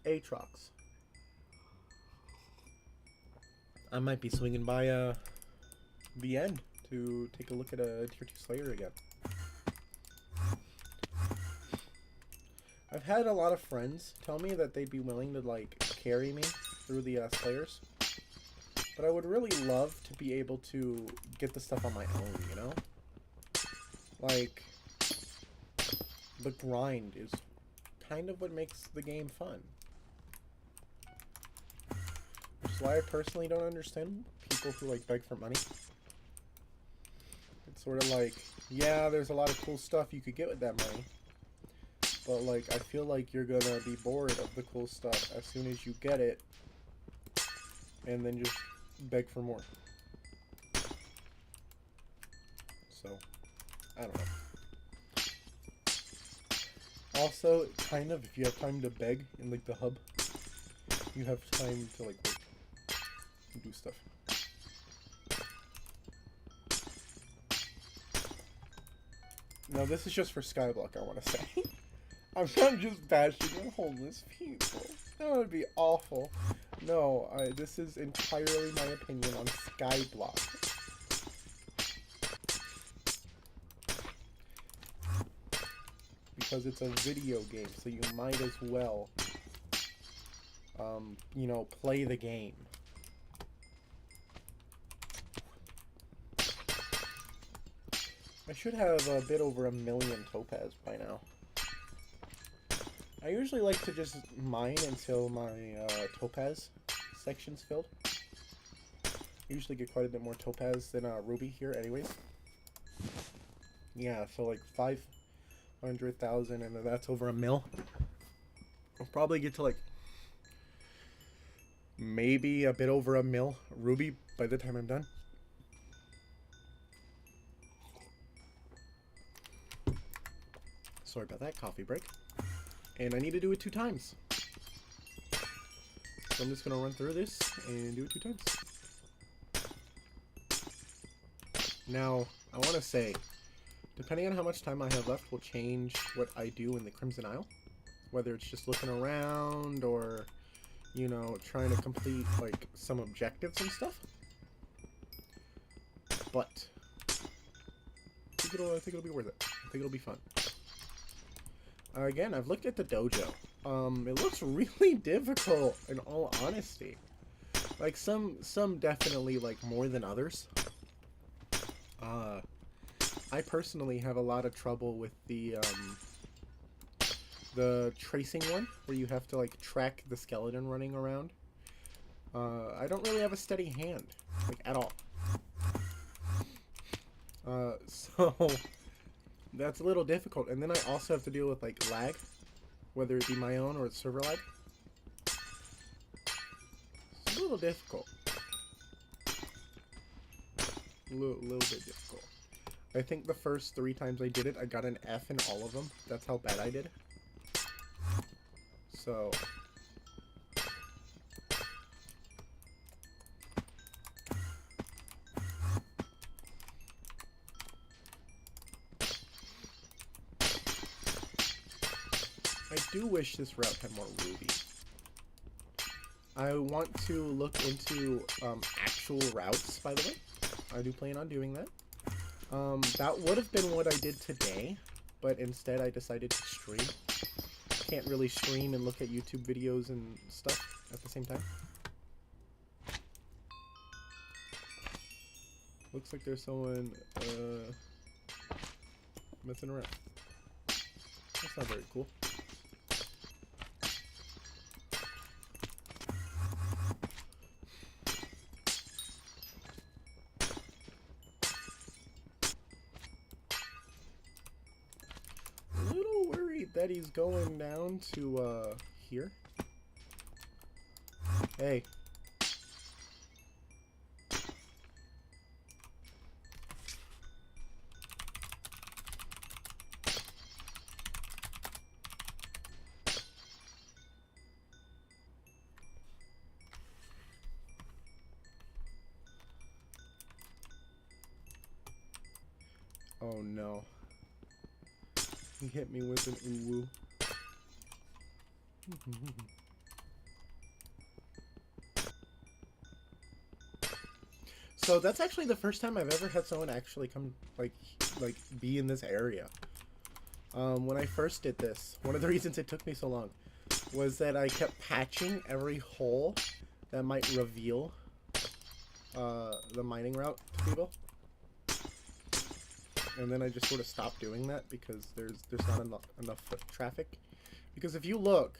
S1: Aatrox. I might be swinging by the end to take a look at a tier 2 Slayer again. I've had a lot of friends tell me that they'd be willing to like carry me through the Slayers, but I would really love to be able to get the stuff on my own, you know? Like, the grind is kind of what makes the game fun. Which is why I personally don't understand people who like beg for money. It's sort of like, yeah, there's a lot of cool stuff you could get with that money, but like, I feel like you're gonna be bored of the cool stuff as soon as you get it, and then just beg for more. so I don't know. Also, kind of, if you have time to beg in like the hub, you have time to like work and do stuff. Now this is just for Skyblock, I want to say. I'm not just bashing on homeless people. That would be awful. No, this is entirely my opinion on Skyblock. Because it's a video game, so you might as well, you know, play the game. I should have a bit over 1 million topaz by now. I usually like to just mine until my topaz section's filled. I usually get quite a bit more topaz than ruby here anyways. Yeah, so like 500,000 and then that's over 1 mil. I'll probably get to like maybe a bit over 1 mil ruby by the time I'm done. Sorry about that, coffee break. And I need to do it 2 times. So I'm just going to run through this and do it 2 times. Now, I want to say, depending on how much time I have left will change what I do in the Crimson Isle. Whether it's just looking around or, you know, trying to complete, like, some objectives and stuff. But, I think it'll be worth it. I think it'll be fun. Again, I've looked at the dojo. It looks really difficult, in all honesty. Like, some definitely, like, more than others. I personally have a lot of trouble with the tracing one, where you have to, like, track the skeleton running around. I don't really have a steady hand, like, at all. So... that's a little difficult, and then I also have to deal with like lag, whether it be my own or server lag. It's a little difficult. A little bit difficult. I think the first 3 times I did it, I got an F in all of them. That's how bad I did. So... I do wish this route had more ruby. I want to look into actual routes, by the way. I do plan on doing that. That would have been what I did today, but instead I decided to stream. Can't really stream and look at YouTube videos and stuff at the same time. Looks like there's someone messing around. That's not very cool. That he's going down to here. Hey. Oh no. He hit me with an uwu. So that's actually the first time I've ever had someone actually come, like be in this area. When I first did this, one of the reasons it took me so long was that I kept patching every hole that might reveal the mining route to people. And then I just sort of stopped doing that because there's not enough foot traffic. Because if you look,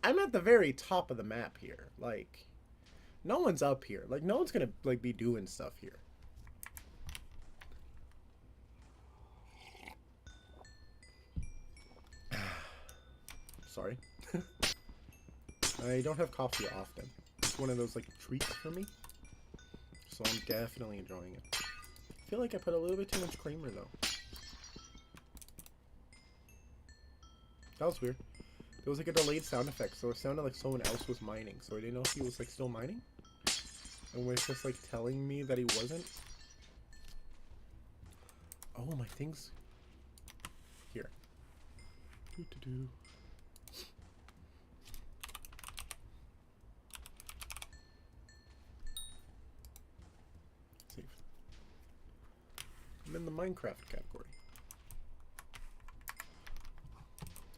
S1: I'm at the very top of the map here. Like, no one's up here. Like, no one's gonna like be doing stuff here. Sorry. I don't have coffee often. It's one of those like treats for me. So I'm definitely enjoying it. feel like I put a little bit too much creamer though. That was weird. There was like a delayed sound effect, so it sounded like someone else was mining. So I didn't know if he was like still mining, and was just like telling me that he wasn't. Oh, my things. Here. Doo-doo-doo. Save. I'm in the Minecraft category.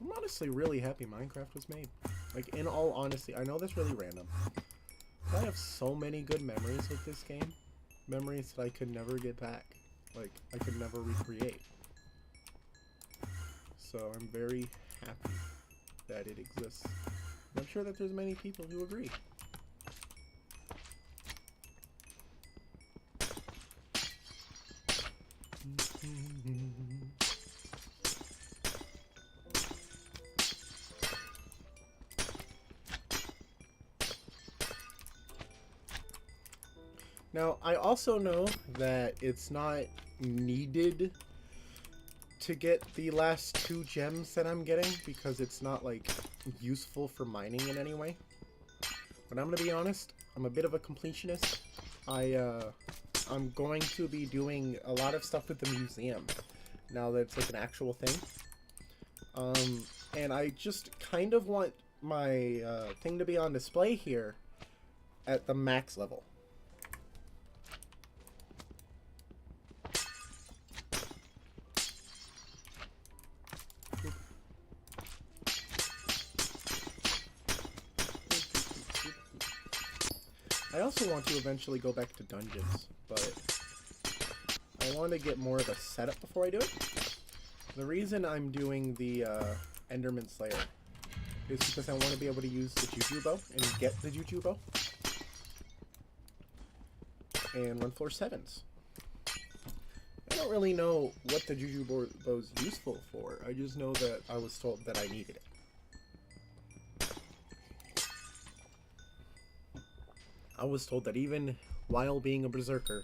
S1: I'm honestly really happy Minecraft was made. Like, in all honesty, I know that's really random. I have so many good memories with this game. Memories that I could never get back. Like, I could never recreate. So I'm very happy that it exists. I'm sure that there's many people who agree. Now, I also know that it's not needed to get the last 2 gems that I'm getting because it's not, like, useful for mining in any way. But I'm gonna be honest, I'm a bit of a completionist. I'm going to be doing a lot of stuff with the museum now that it's, like, an actual thing. And I just kind of want my thing to be on display here at the max level. I also want to eventually go back to dungeons, but I want to get more of a setup before I do it. The reason I'm doing the Enderman Slayer is because I want to be able to use the Juju Bow and get the Juju Bow and run floor 7s. I don't really know what the Juju Bow is useful for. I just know that I was told that I needed it. I was told that even while being a berserker,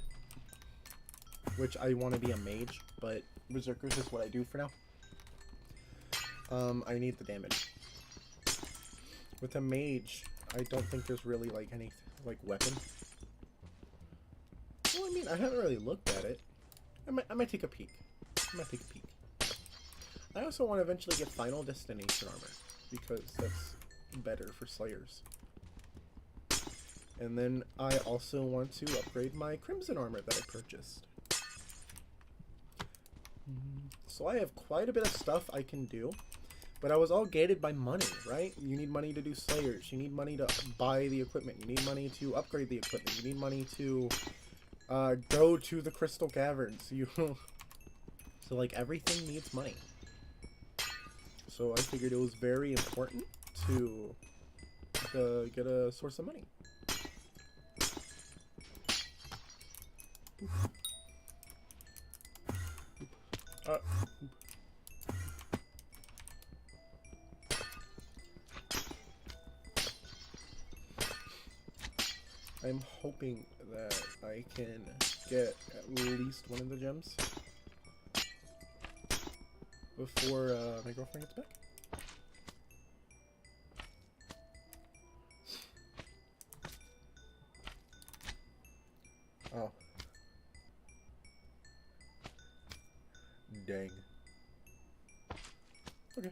S1: which I want to be a mage, but berserker is just what I do for now, I need the damage. With a mage, I don't think there's really like any like weapon. Well, I mean, I haven't really looked at it. I might take a peek. I also want to eventually get Final Destination armor because that's better for Slayers. And then I also want to upgrade my Crimson armor that I purchased. So I have quite a bit of stuff I can do, but I was all gated by money, right? You need money to do Slayers. You need money to buy the equipment. You need money to upgrade the equipment. You need money to go to the Crystal Caverns. So like everything needs money. So I figured it was very important to get a source of money. I'm hoping that I can get at least one of the gems before my girlfriend gets back. Oh. Dang. Okay.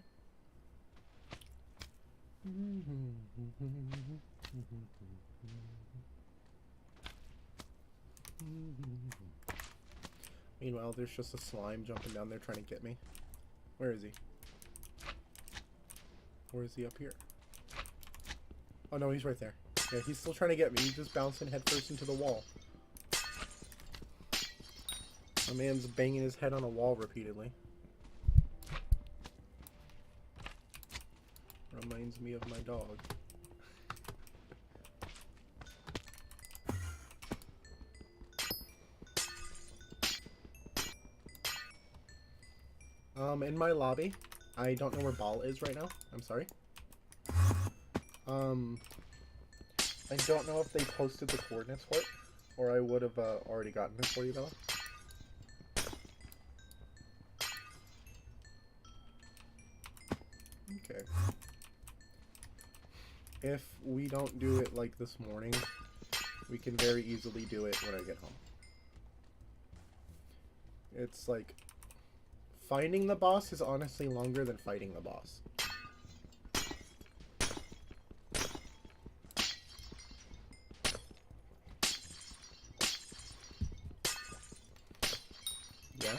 S1: Meanwhile, there's just a slime jumping down there trying to get me. Where is he? Or is he up here? Oh no, he's right there. Yeah, he's still trying to get me. He's just bouncing headfirst into the wall. My man's banging his head on a wall repeatedly. Reminds me of my dog. In my lobby, I don't know where Ball is right now. I'm sorry. I don't know if they posted the coordinates for it, or I would have already gotten it for you, Bella. Okay. If we don't do it like this morning, we can very easily do it when I get home. It's like, finding the boss is honestly longer than fighting the boss. Yeah?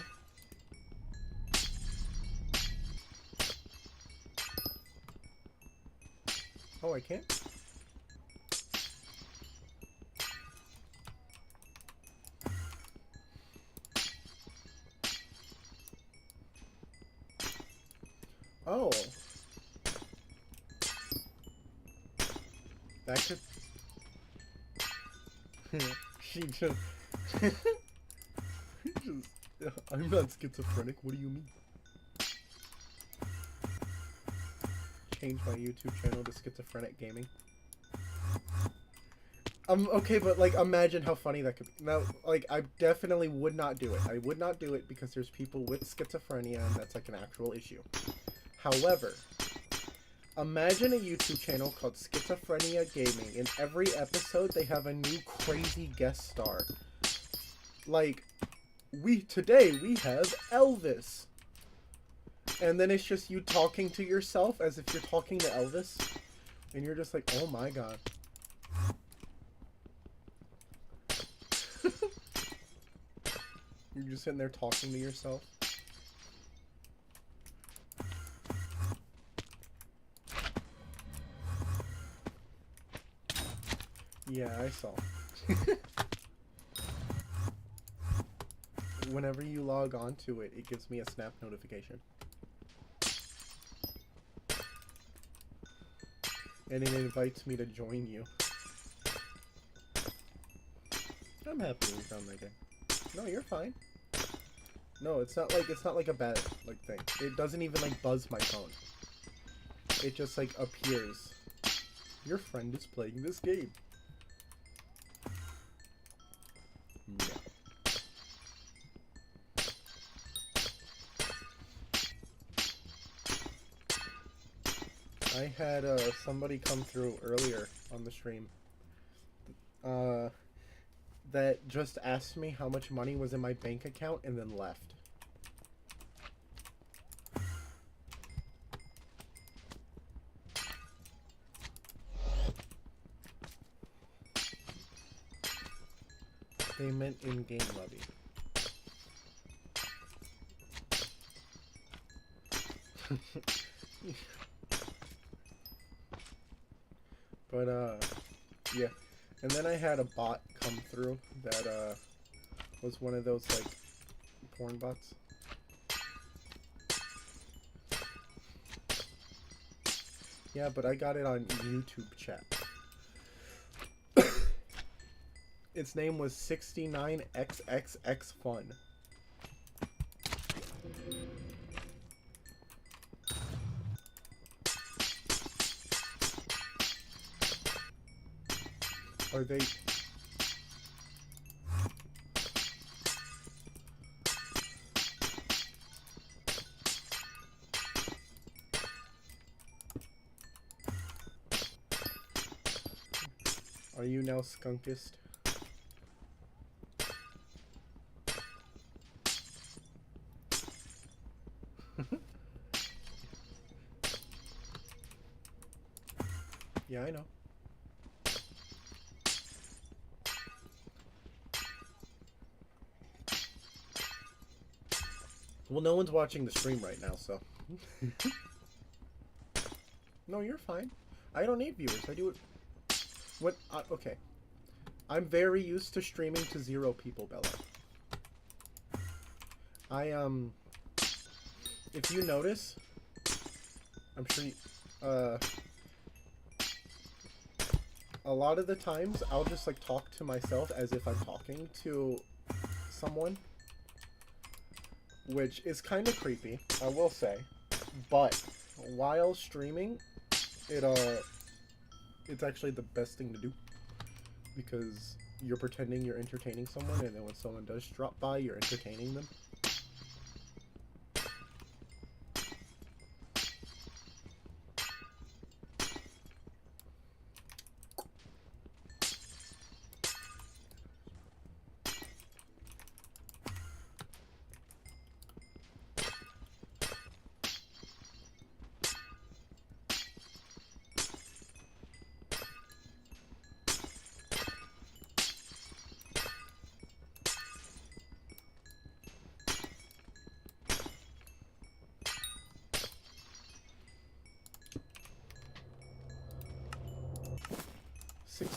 S1: Oh, I can't? Oh. That could... She just... I'm not schizophrenic, what do you mean? Change my YouTube channel to Schizophrenic Gaming. Okay, but, like, imagine how funny that could be. Now, like, I definitely would not do it. I would not do it because there's people with schizophrenia, and that's, like, an actual issue. However, imagine a YouTube channel called Schizophrenia Gaming. In every episode, they have a new crazy guest star. Like, today we have Elvis. And then it's just you talking to yourself as if you're talking to Elvis. And you're just like, oh my god. You're just sitting there talking to yourself. Yeah, I saw. Whenever you log on to it, it gives me a snap notification. And it invites me to join you. I'm happy we found that game. No, you're fine. No, it's not like a bad like thing. It doesn't even like buzz my phone. It just like appears. Your friend is playing this game. Yeah. I had somebody come through earlier on the stream that just asked me how much money was in my bank account and then left. They meant in-game levy. But, yeah. And then I had a bot come through that, was one of those, like, porn bots. Yeah, but I got it on YouTube chat. Its name was 69XXX Fun. Are they... Are you now skunkist? Yeah, I know. Well, no one's watching the stream right now, so... No, you're fine. I don't need viewers. I do it... What? Okay. I'm very used to streaming to 0 people, Bella. If you notice... I'm sure you... A lot of the times, I'll just, like, talk to myself as if I'm talking to someone. Which is kind of creepy, I will say. But, while streaming, it's actually the best thing to do. Because you're pretending you're entertaining someone, and then when someone does drop by, you're entertaining them.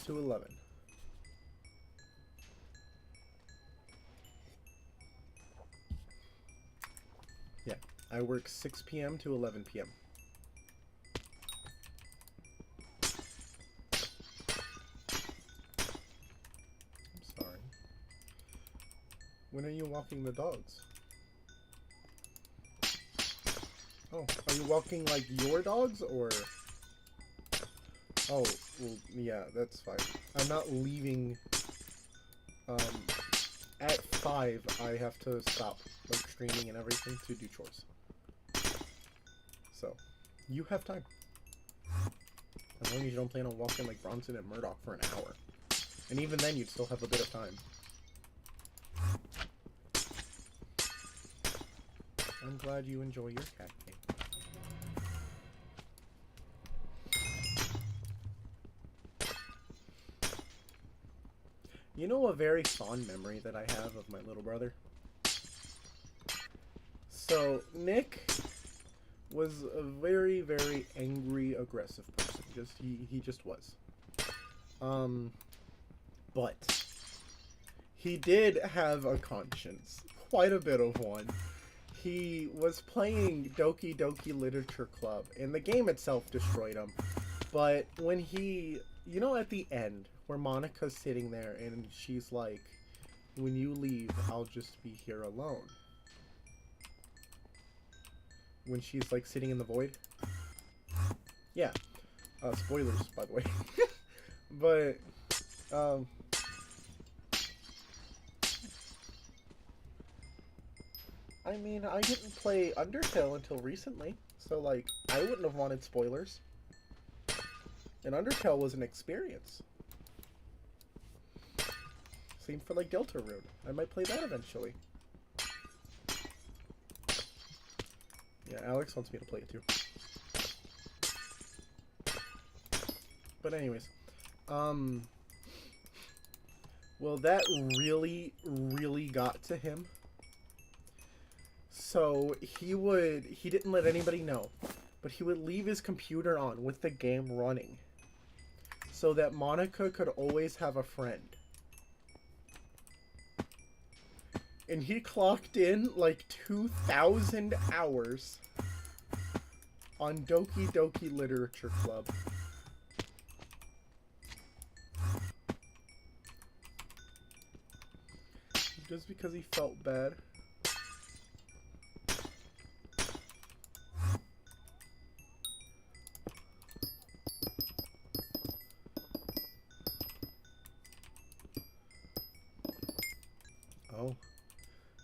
S1: to 11. Yeah, I work 6 p.m. to 11 p.m. I'm sorry. When are you walking the dogs? Oh, are you walking, like, your dogs, or... Oh, well, yeah, that's fine. I'm not leaving... At 5, I have to stop, like, streaming and everything to do chores. So, you have time. As long as you don't plan on walking like Bronson and Murdoch for an hour. And even then, you'd still have a bit of time. I'm glad you enjoy your cat game. You know a very fond memory that I have of my little brother? So, Nick was a very, very angry, aggressive person. He just was. But he did have a conscience. Quite a bit of one. He was playing Doki Doki Literature Club, and the game itself destroyed him. But when he... You know at the end, where Monica's sitting there, and she's like, when you leave, I'll just be here alone. When she's, like, sitting in the void? Yeah. Spoilers, by the way. But, I mean, I didn't play Undertale until recently, so, like, I wouldn't have wanted spoilers. And Undertale was an experience. Same for, like, Deltarune. I might play that eventually. Yeah, Alex wants me to play it too. But anyways, well, that really, really got to him. So he didn't let anybody know, but he would leave his computer on with the game running so that Monica could always have a friend. And he clocked in like 2,000 hours on Doki Doki Literature Club. Just because he felt bad. Oh.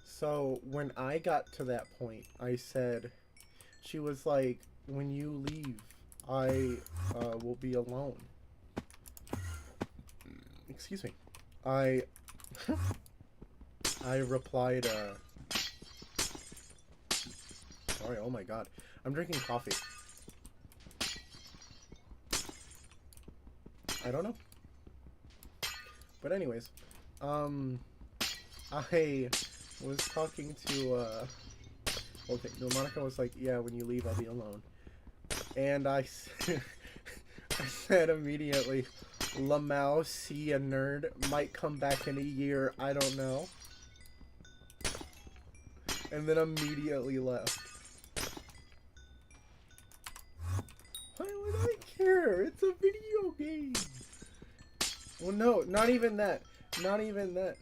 S1: So, when I got to that point, I said, she was like, when you leave, I will be alone. Excuse me. I replied, sorry, oh my god. I'm drinking coffee. I don't know. But anyways, I was talking to, okay, no, Monica was like, yeah, when you leave, I'll be alone. And I said immediately, Lamau, see a nerd, might come back in a year, I don't know. And then immediately left. Why would I care? It's a video game. Well, no, not even that. Not even that.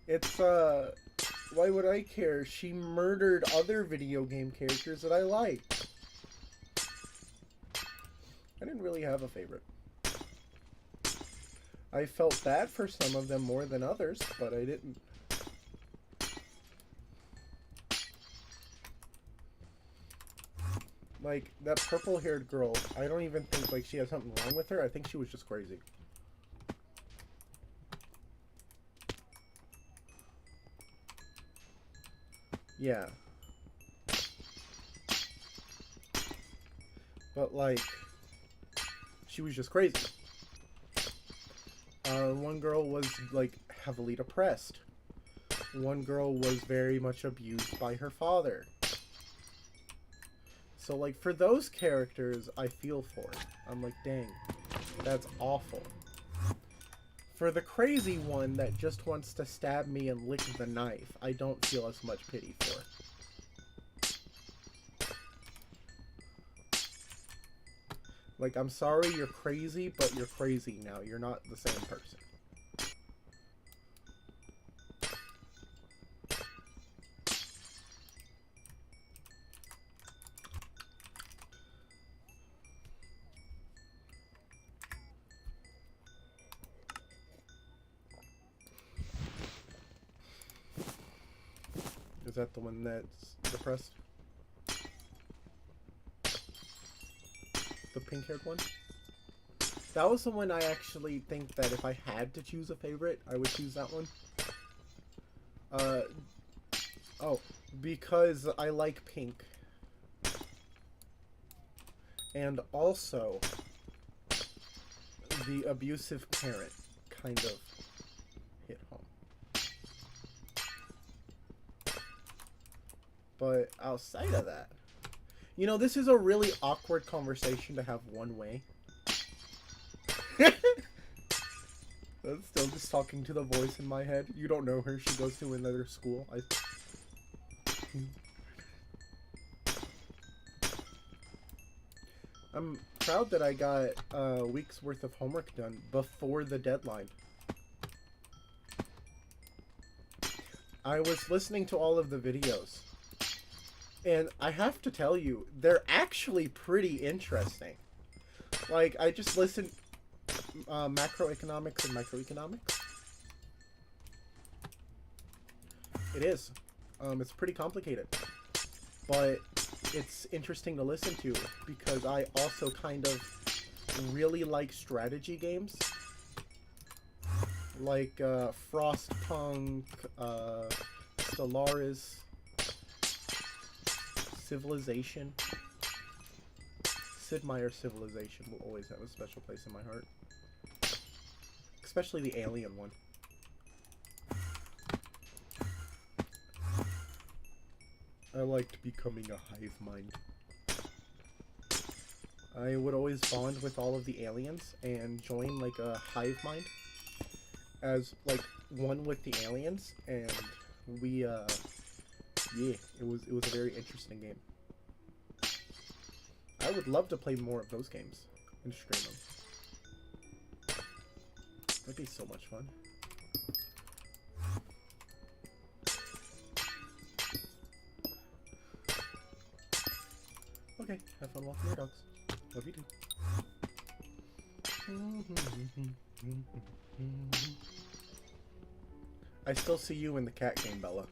S1: It's, why would I care? She murdered other video game characters that I liked. I didn't really have a favorite. I felt bad for some of them more than others, but I didn't. Like, that purple-haired girl, I don't even think, like, she has something wrong with her. I think she was just crazy. Yeah. But, like, she was just crazy. One girl was, like, heavily depressed. One girl was very much abused by her father. So, like, for those characters, I feel for it. I'm like, dang. That's awful. For the crazy one that just wants to stab me and lick the knife, I don't feel as much pity for. Like, I'm sorry you're crazy, but you're crazy now. You're not the same person. Is that the one that's depressed? The pink-haired one? That was the one I actually think that if I had to choose a favorite, I would choose that one. Oh, because I like pink. And also, the abusive parent kind of hit home. But outside of that, you know, this is a really awkward conversation to have one way. I'm still just talking to the voice in my head. You don't know her. She goes to another school. I'm proud that I got a week's worth of homework done before the deadline. I was listening to all of the videos. And I have to tell you, they're actually pretty interesting. Like, I just listened macroeconomics and microeconomics. It is. It's pretty complicated. But it's interesting to listen to because I also kind of really like strategy games. Like Frostpunk, Stellaris, Civilization. Sid Meier's Civilization will always have a special place in my heart. Especially the alien one. I liked becoming a hive mind. I would always bond with all of the aliens and join like a hive mind as like one with the aliens, and we yeah, it was a very interesting game. I would love to play more of those games and stream them. That'd be so much fun. Okay, have fun walking your dogs. Love you too. I still see you in the cat game, Bella.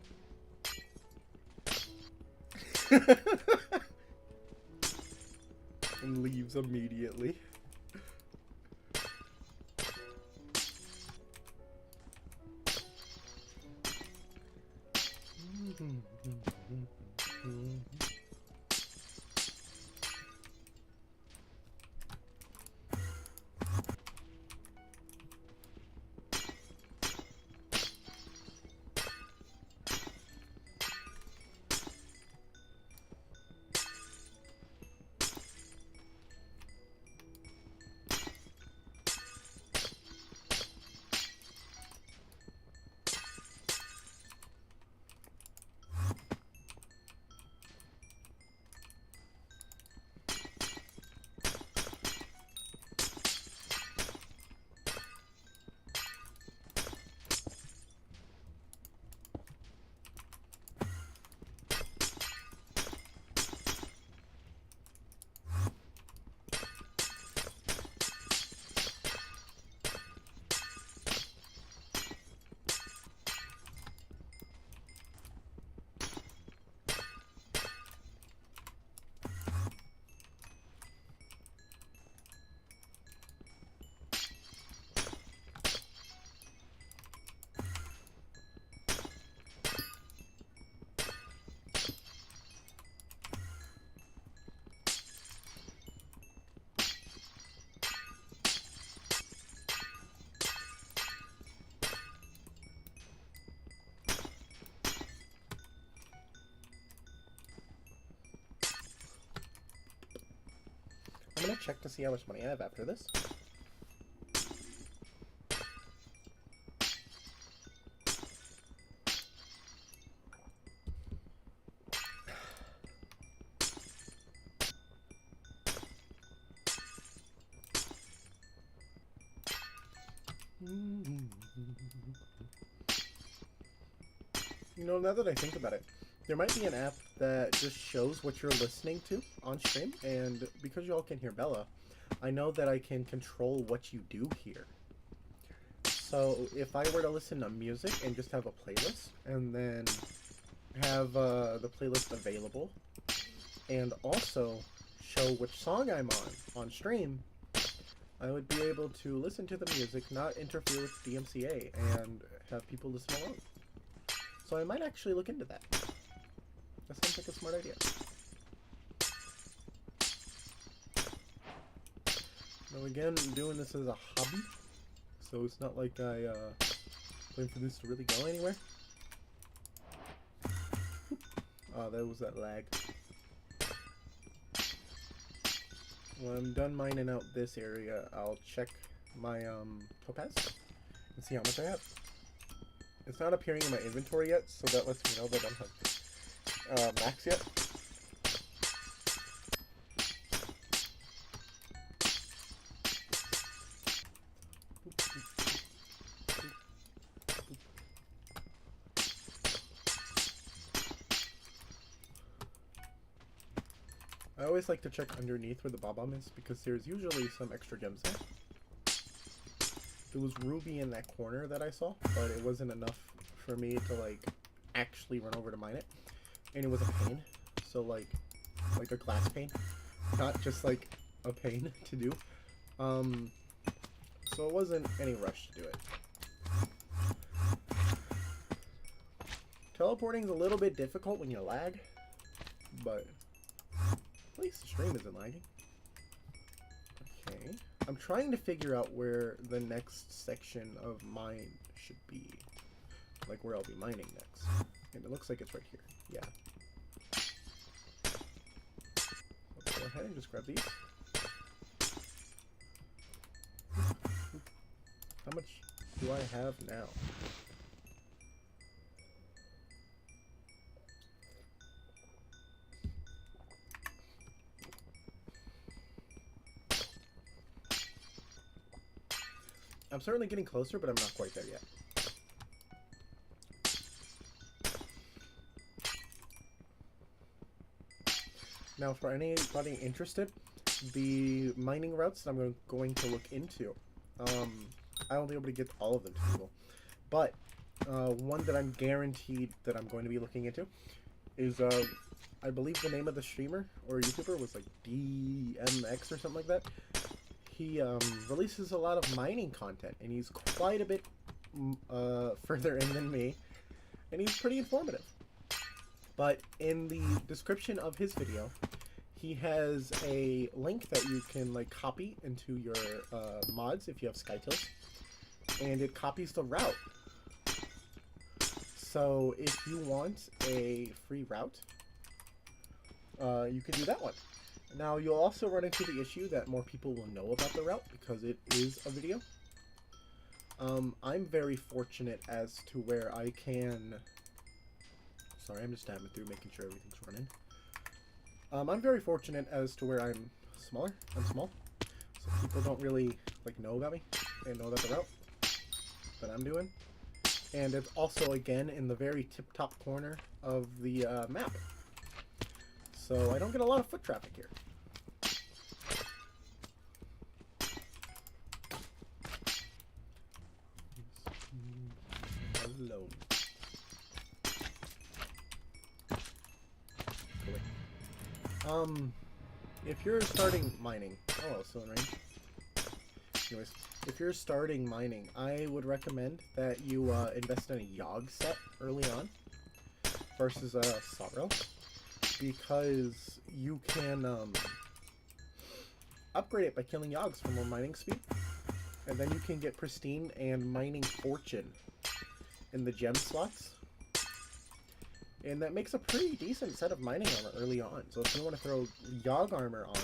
S1: And leaves immediately. I'm gonna check to see how much money I have after this. You know, now that I think about it, there might be an app that just shows what you're listening to on stream, and because y'all can hear Bella, I know that I can control what you do here. So if I were to listen to music and just have a playlist, and then have the playlist available, and also show which song I'm on stream, I would be able to listen to the music, not interfere with DMCA, and have people listen along. So I might actually look into that. That sounds like a smart idea. Now again, I'm doing this as a hobby, so it's not like I plan for this to really go anywhere. Oh, that was that lag. When I'm done mining out this area, I'll check my topaz and see how much I have. It's not appearing in my inventory yet, so that lets me know that I don't have max yet. I always like to check underneath where the bomb is, because there's usually some extra gems there. There was ruby in that corner that I saw, but it wasn't enough for me to like actually run over to mine it. And it was a pain. So like a glass pane. Not just like a pain to do. So it wasn't any rush to do it. Teleporting is a little bit difficult when you lag, but at least the stream isn't lagging. Okay. I'm trying to figure out where the next section of mine should be. Like where I'll be mining next. And it looks like it's right here. Yeah. Let's go ahead and just grab these. How much do I have now? I'm certainly getting closer, but I'm not quite there yet. Now, for anybody interested, the mining routes that I'm going to look into, I won't be able to get all of them to people, but one that I'm guaranteed that I'm going to be looking into is, I believe the name of the streamer or YouTuber was like DMX or something like that. He releases a lot of mining content, and he's quite a bit further in than me, and he's pretty informative. But in the description of his video, he has a link that you can like copy into your mods if you have SkyTilt, and it copies the route. So if you want a free route, you can do that one. Now, you'll also run into the issue that more people will know about the route because it is a video. I'm very fortunate as to where I can... Sorry, I'm just tabbing through making sure everything's running. I'm very fortunate as to where I'm smaller. I'm small. So people don't really like know about me and know about the route that I'm doing. And it's also, again, in the very tip-top corner of the map. So I don't get a lot of foot traffic here. Hello. If you're starting mining, oh, still in range. Anyways, if you're starting mining, I would recommend that you invest in a Yogg set early on versus a Sorrow, because you can upgrade it by killing Yoggs for more mining speed, and then you can get pristine and mining fortune in the gem slots. And that makes a pretty decent set of mining armor early on. So if you want to throw Yogg armor on,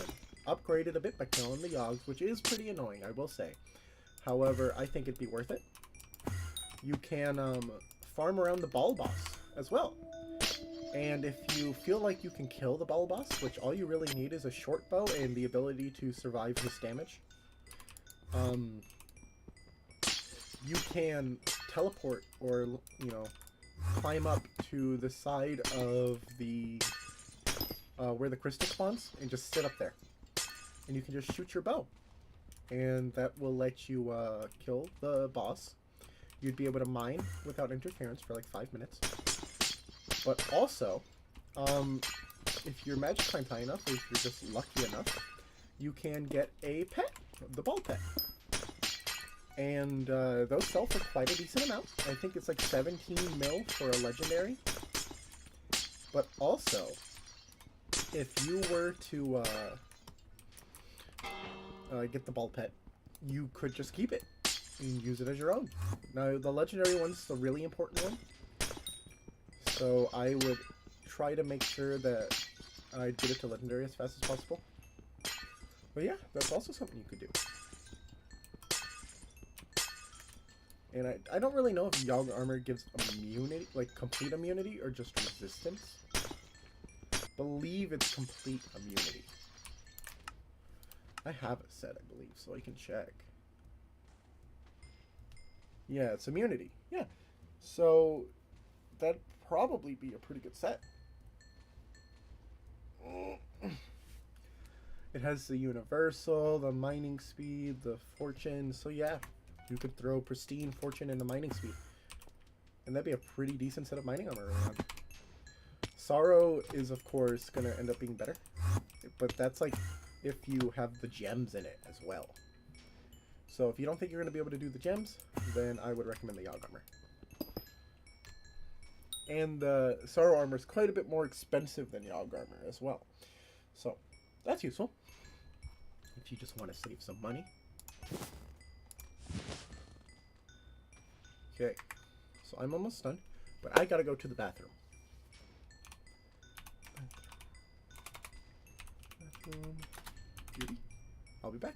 S1: upgrade it a bit by killing the Yoggs, which is pretty annoying, I will say. However, I think it'd be worth it. You can farm around the ball boss as well. And if you feel like you can kill the ball boss, which all you really need is a short bow and the ability to survive his damage, you can teleport or, you know, climb up to the side of the where the crystal spawns and just sit up there, and you can just shoot your bow, and that will let you kill the boss. You'd be able to mine without interference for like 5 minutes. But also, if your magic climbs high enough, or if you're just lucky enough, you can get a pet, the ball pet. And those sell for quite a decent amount. I think it's like 17 mil for a legendary. But also, if you were to get the ball pet, you could just keep it and use it as your own. Now, the legendary one's the really important one. So I would try to make sure that I get it to legendary as fast as possible. But yeah, that's also something you could do. And I don't really know if Yogg armor gives immunity, like complete immunity, or just resistance. Believe it's complete immunity. I have it set, I believe, so I can check. Yeah, it's immunity. Yeah. So that'd probably be a pretty good set. It has the universal, the mining speed, the fortune. So yeah, you could throw pristine fortune into mining speed. And that'd be a pretty decent set of mining armor around. Sorrow is, of course, going to end up being better. But that's like if you have the gems in it as well. So if you don't think you're going to be able to do the gems, then I would recommend the Yogg armor. And the Sorrow armor is quite a bit more expensive than Yogg armor as well. So that's useful if you just want to save some money. Okay, so I'm almost done, but I gotta go to the bathroom. Beauty. I'll be back.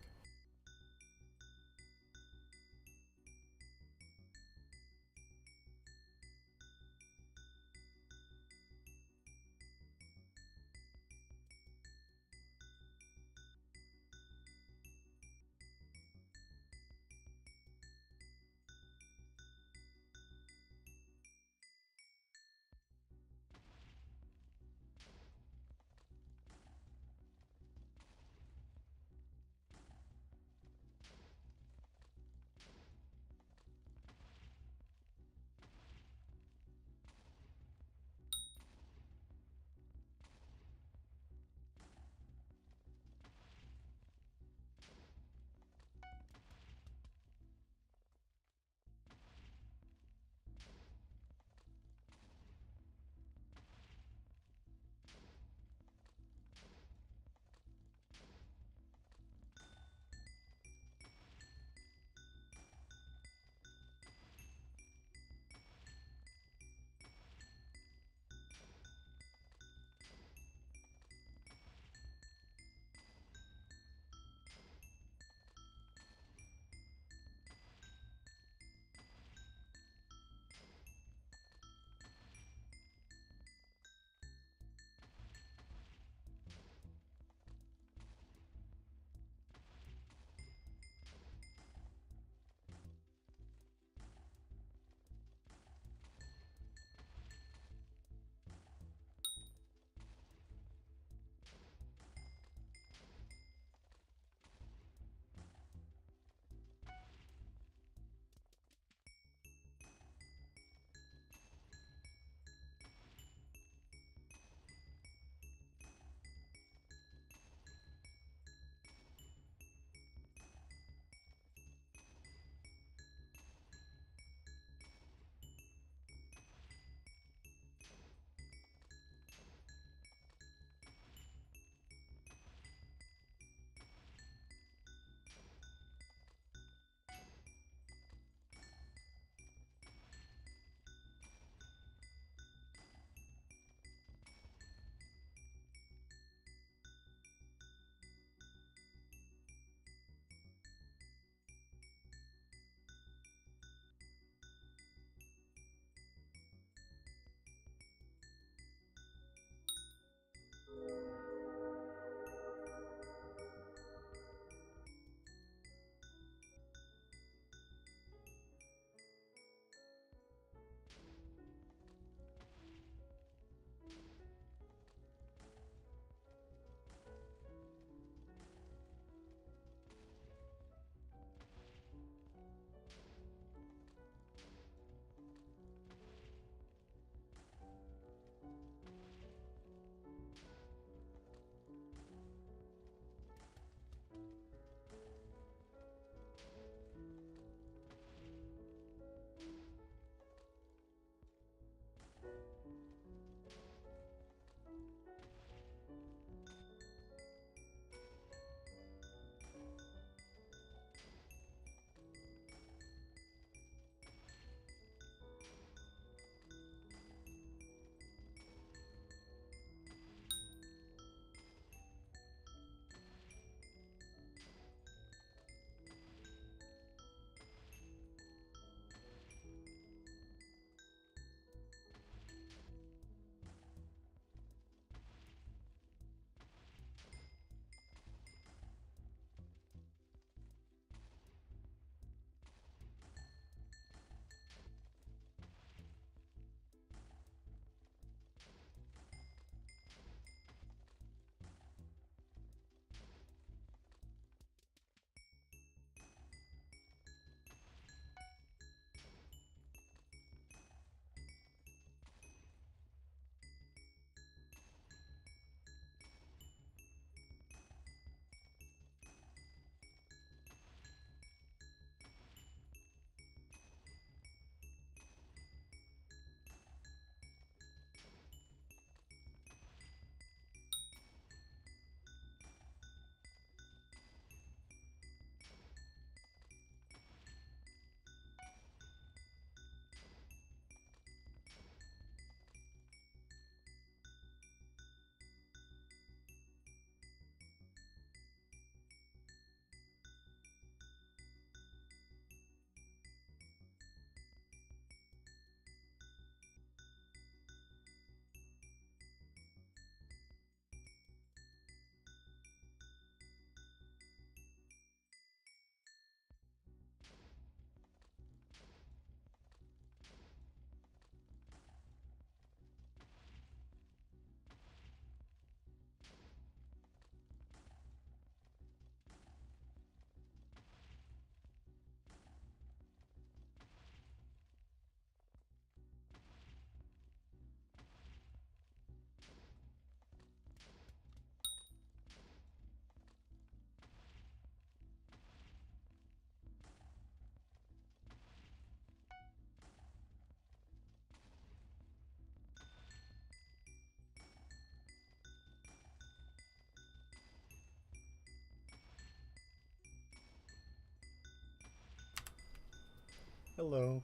S1: Hello.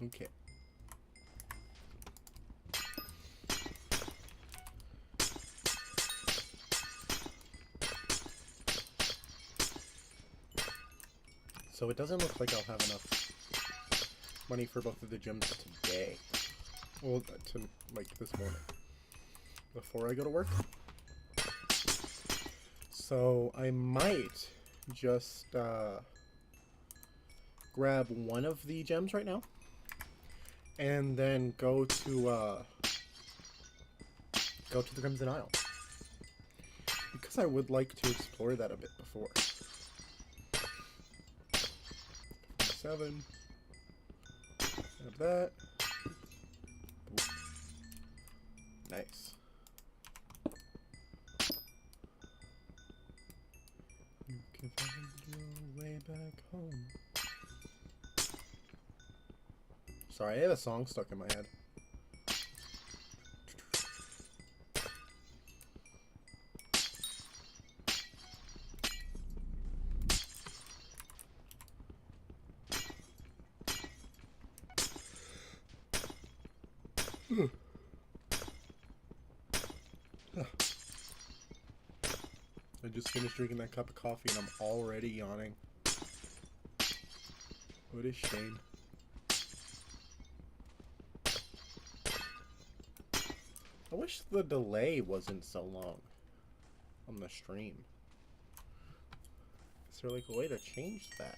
S1: Okay. So it doesn't look like I'll have enough money for both of the gyms today. Well, like this morning. Before I go to work. So I might just grab one of the gems right now. And then go to the Crimson Isle. Because I would like to explore that a bit before. 7. Have that. Nice. You can find your way back home. Sorry, I had a song stuck in my head. I just finished drinking that cup of coffee and I'm already yawning. What a shame. I wish the delay wasn't so long on the stream. Is there like a way to change that?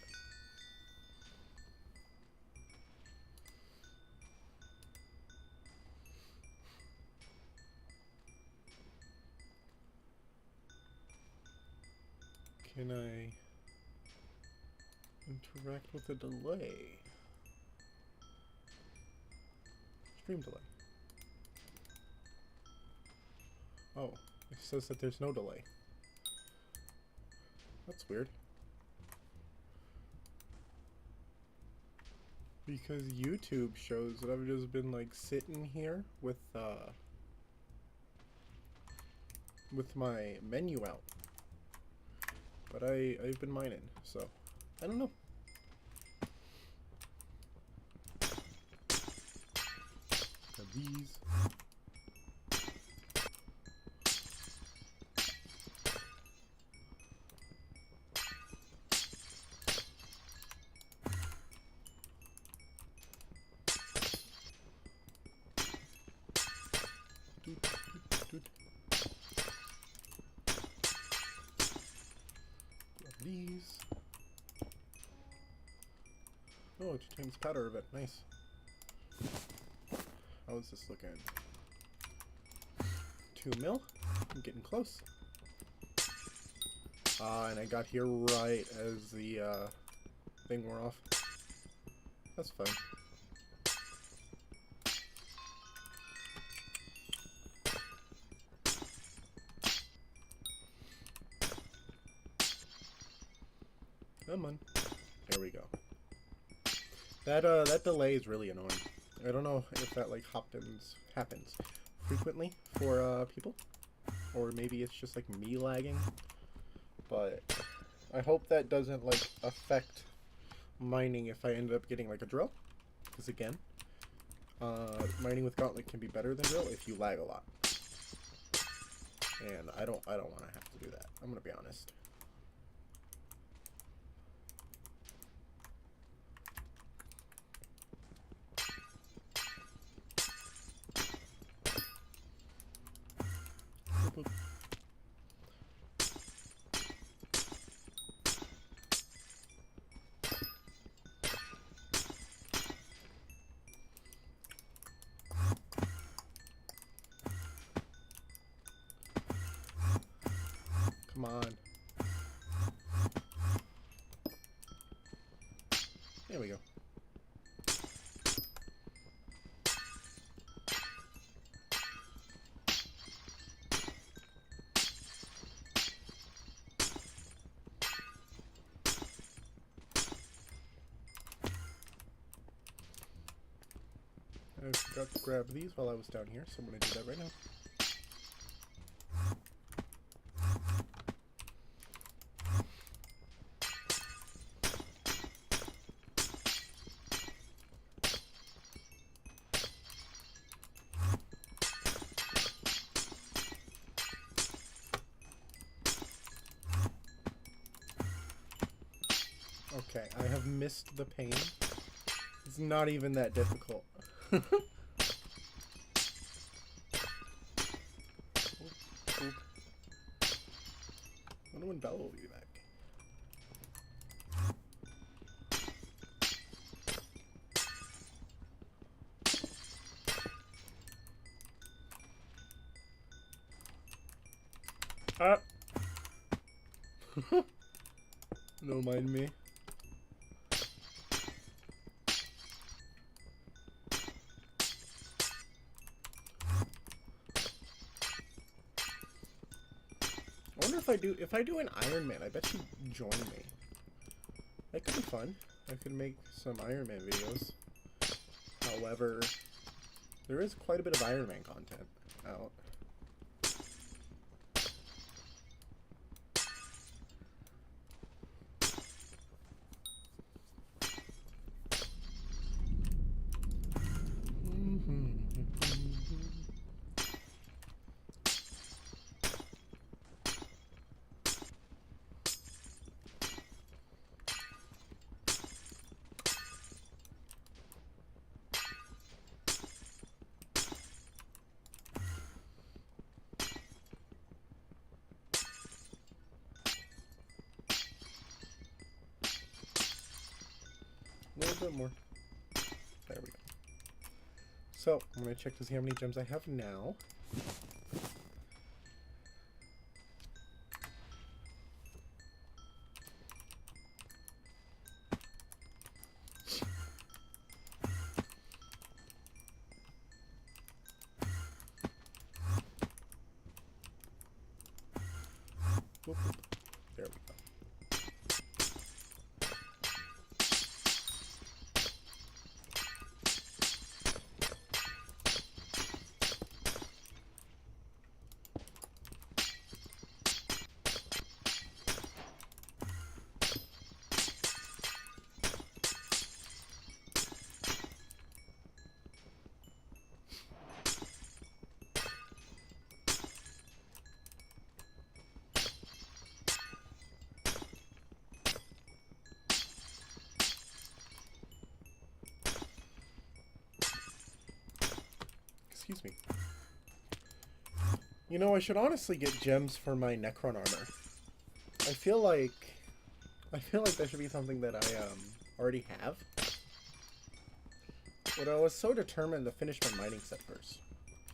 S1: Can I interact with the delay? Stream delay. Oh, it says that there's no delay. That's weird. Because YouTube shows that I've just been like sitting here with my menu out. But I've been mining, so I don't know. Grab these. These. Oh, 2 times powder event. Nice. How is this looking? 2 mil? I'm getting close. And I got here right as the thing wore off. That's fine. Come on. There we go. That delay is really annoying. I don't know if that like happens frequently for people, or maybe it's just like me lagging. But I hope that doesn't like affect mining if I end up getting like a drill, because again, mining with Gauntlet can be better than drill if you lag a lot, and I don't want to have to do that. I'm gonna be honest. Come on. There we go. I forgot to grab these while I was down here, so I'm going to do that right now. Okay, I have missed the pain. It's not even that difficult. Oop, oop. I wonder when Bella will be back. Ah! Don't mind me. I wonder if I do an Iron Man, I bet you join me. That could be fun. I could make some Iron Man videos. However, there is quite a bit of Iron Man content out. A little bit more. There we go. So, I'm going to check to see how many gems I have now. Boop, boop. There we go. Excuse me. You know, I should honestly get gems for my Necron armor. I feel like that should be something that I already have. But I was so determined to finish my mining set first.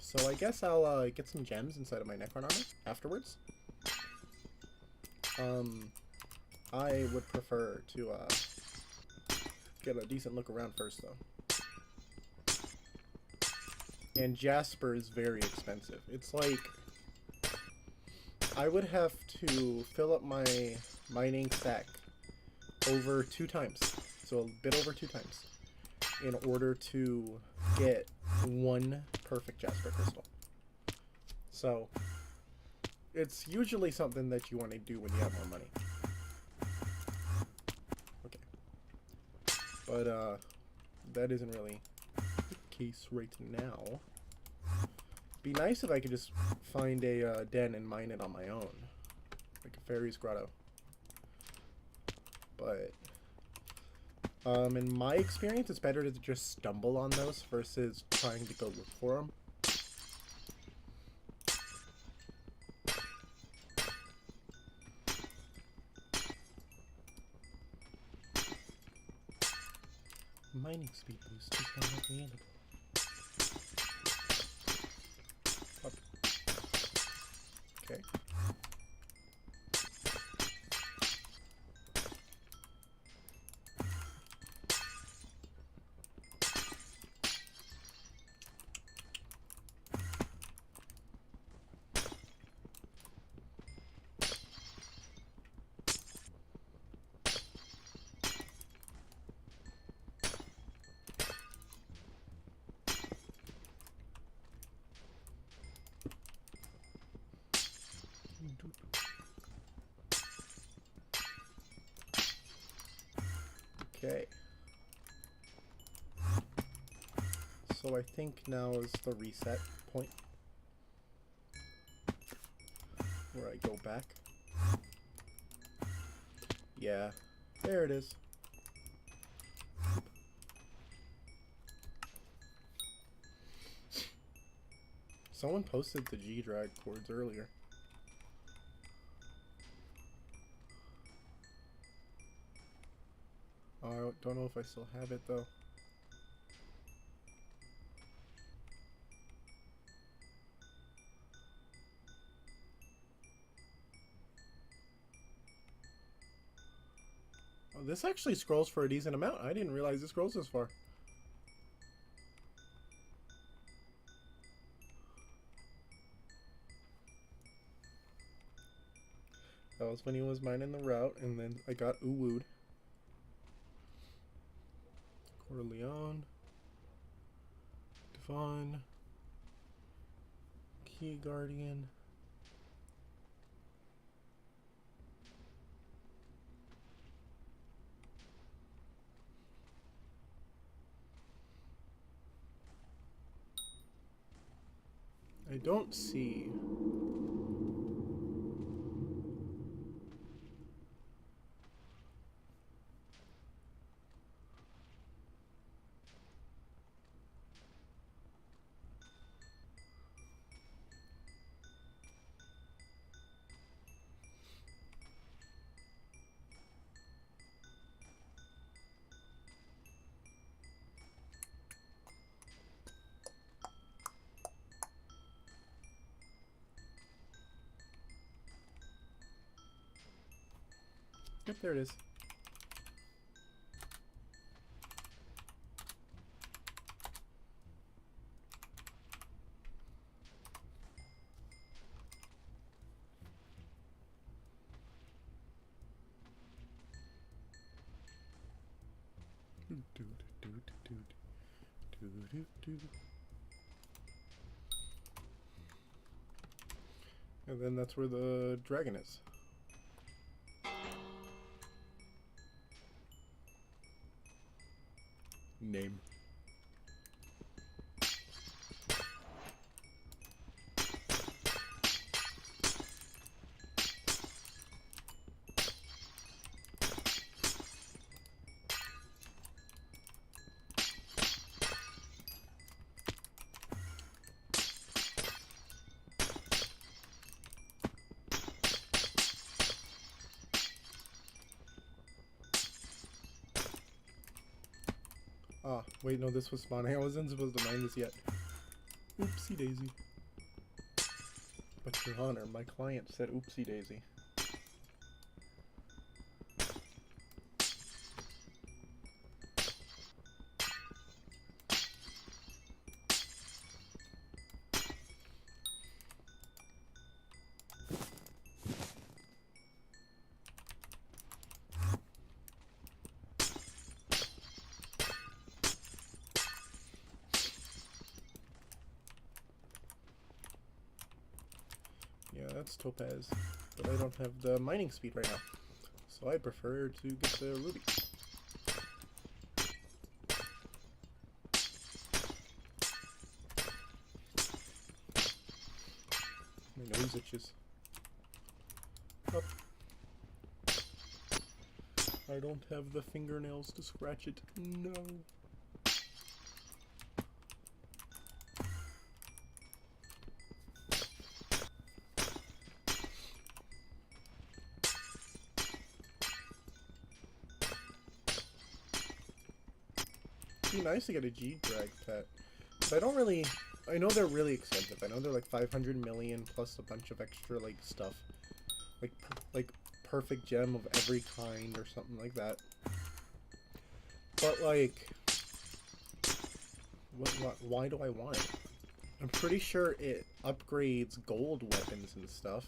S1: So I guess I'll get some gems inside of my Necron armor afterwards. I would prefer to get a decent look around first though. And Jasper is very expensive. It's like I would have to fill up my mining stack over 2 times. So a bit over 2 times in order to get 1 perfect Jasper crystal. So it's usually something that you want to do when you have more money. Okay. But that isn't really case right now. Be nice if I could just find a den and mine it on my own, like a fairy's grotto. But in my experience, it's better to just stumble on those versus trying to go look for them. Mining speed boost is not available. Okay. Okay. So I think now is the reset point where I go back. Yeah, there it is. Someone posted the G-Drag chords earlier. I don't know if I still have it though. Oh, this actually scrolls for a decent amount. I didn't realize it scrolls this far. That was when he was mining the route, and then I got ooh-wooed. Corleone. Devon. Key Guardian. I don't see... Yep, there it is. And then that's where the dragon is. Name. Ah, wait, no, this was spawning. I wasn't supposed to mine this yet. Oopsie daisy. But your honor, my client said oopsie daisy. Yeah, that's topaz, but I don't have the mining speed right now, so I prefer to get the ruby. My nose itches. Up. I don't have the fingernails to scratch it. No. It'd be nice to get a G-Drag pet, but I don't really... I know they're really expensive. I know they're like 500 million plus a bunch of extra like stuff, like perfect gem of every kind or something like that. But like, why do I want it? I'm pretty sure it upgrades gold weapons and stuff,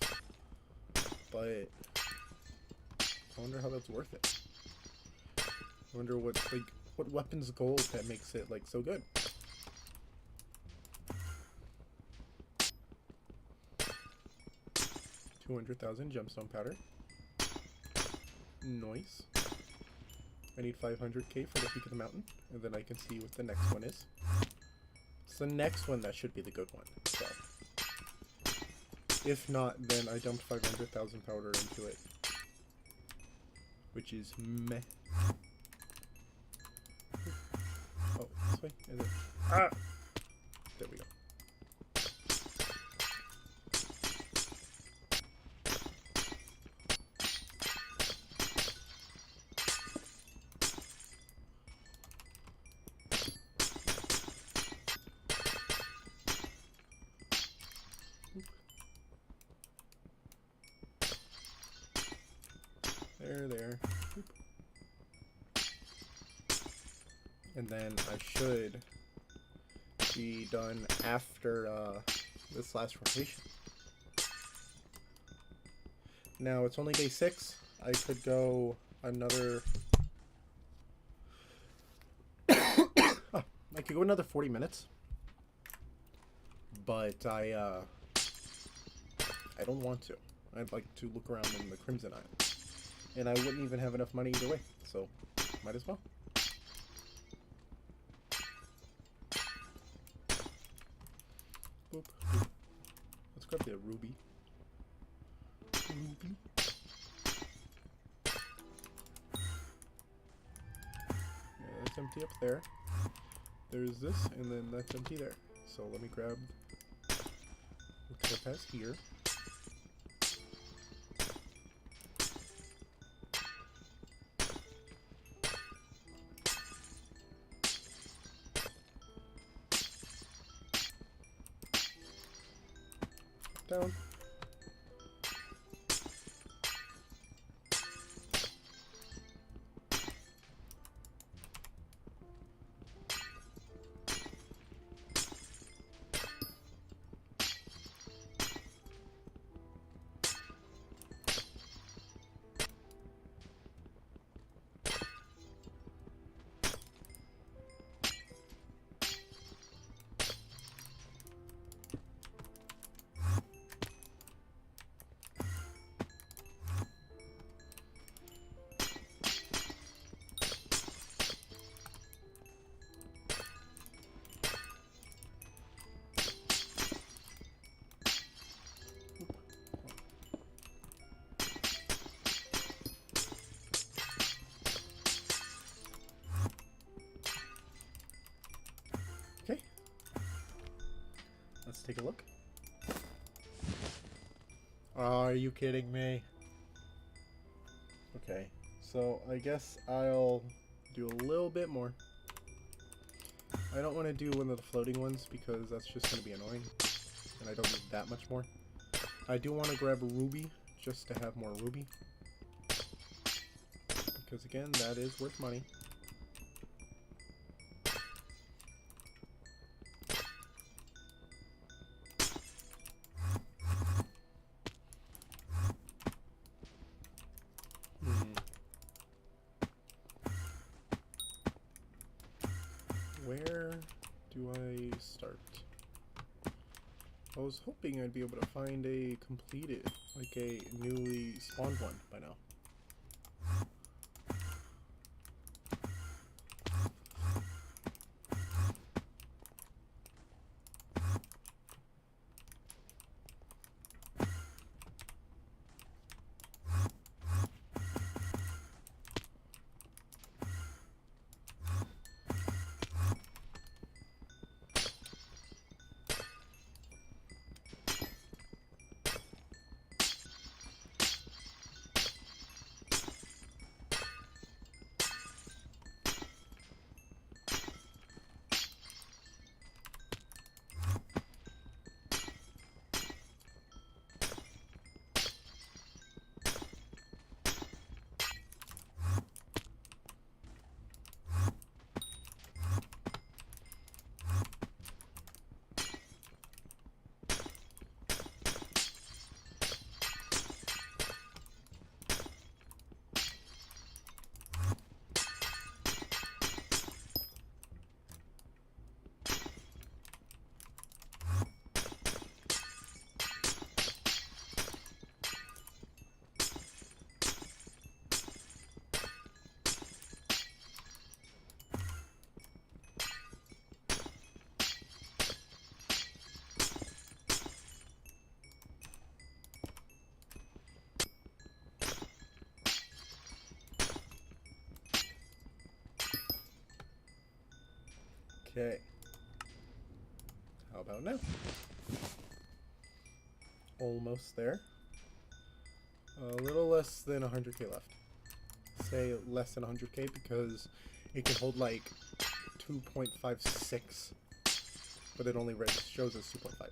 S1: but I wonder how that's worth it. I wonder what weapons gold that makes it like so good. $200,000 gemstone powder. Nice. I need 500k for the peak of the mountain, and then I can see what the next one is. It's the next one that should be the good one. So, if not, then I dumped 500,000 powder into it, which is meh. Oh, this way, and then there we go. There. Oop. And then I should be done after this last rotation. Now it's only day 6. I could go another... I could go another 40 minutes. But I don't want to. I'd like to look around in the Crimson Isle. And I wouldn't even have enough money either way, so might as well. Boop. Let's grab the ruby. Ruby. Yeah, that's empty up there. There's this, and then that's empty there. So let me grab the topaz here. Down. Let's take a look. Are you kidding me? Okay, so I guess I'll do a little bit more. I don't want to do one of the floating ones because that's just going to be annoying. And I don't need that much more. I do want to grab a ruby just to have more ruby. Because again, that is worth money. Where do I start? I was hoping I'd be able to find a completed, like a newly spawned one by now. Okay. How about now? Almost there. A little less than 100k left. Say less than 100k because it can hold like 2.56, but it only shows us 2.5.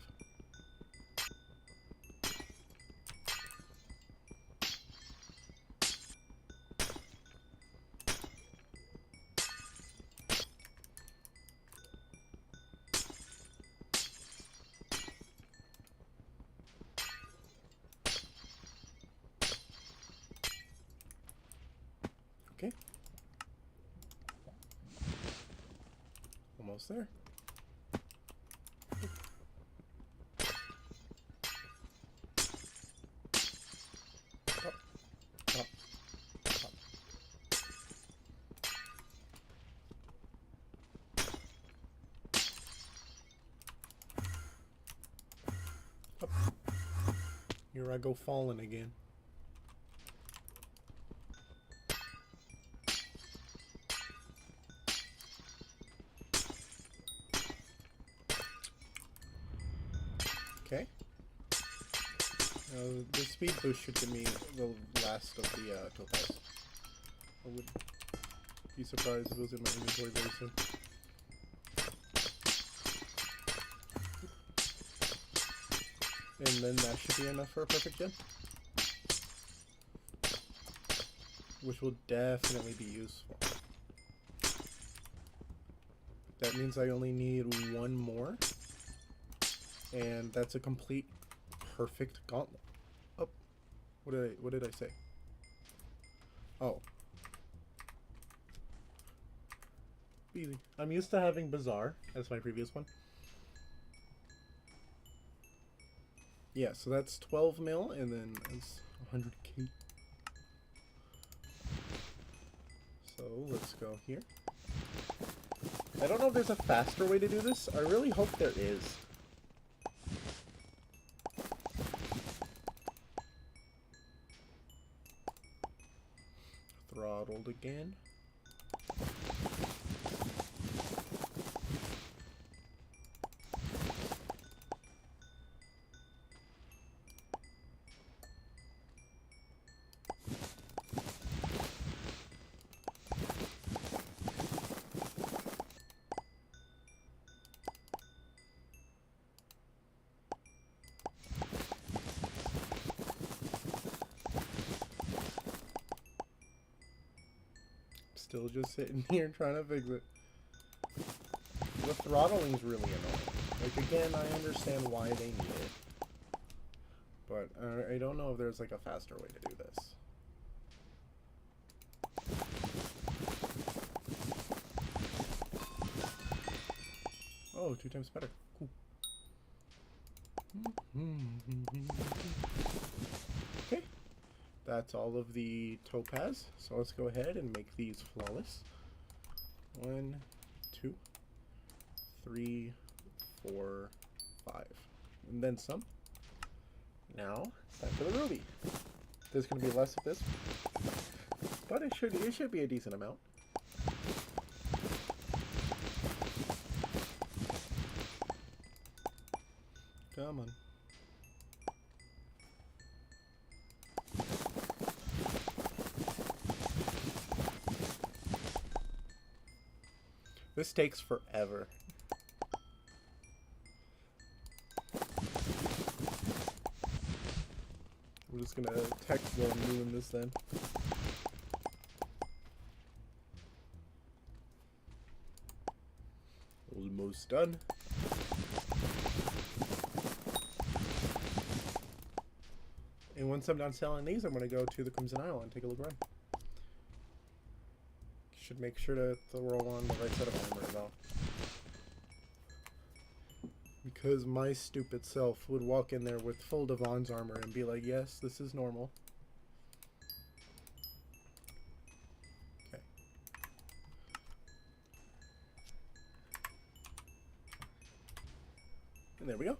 S1: Okay. Almost there. Up, up, up. Up. Here I go falling again. Okay. The speed boost should give me the last of the topaz. I would be surprised if it was in my inventory very soon. And then that should be enough for a perfect gem. Which will definitely be useful. That means I only need one more. And that's a complete perfect gauntlet. Oh, what did I say? Oh. Easy. I'm used to having Bazaar as my previous one. Yeah, so that's 12 mil and then it's 100k. So let's go here. I don't know if there's a faster way to do this. I really hope there is. Throttled again. Still just sitting here trying to fix it. The throttling's really annoying. Like, again, I understand why they need it. But I don't know if there's, like, a faster way to do this. Oh, 2 times better. Cool. Okay. That's all of the topaz. So let's go ahead and make these flawless. 1, 2, 3, 4, 5. And then some. Now, time for the ruby. There's going to be less of this. But it should be a decent amount. Come on. This takes forever. I'm just gonna text while I'm doing this then. Almost done. And once I'm done selling these, I'm gonna go to the Crimson Isle and take a look around. Should make sure to throw on the right set of armor as well. Because my stupid self would walk in there with full Devon's armor and be like, yes, this is normal. Okay. And there we go.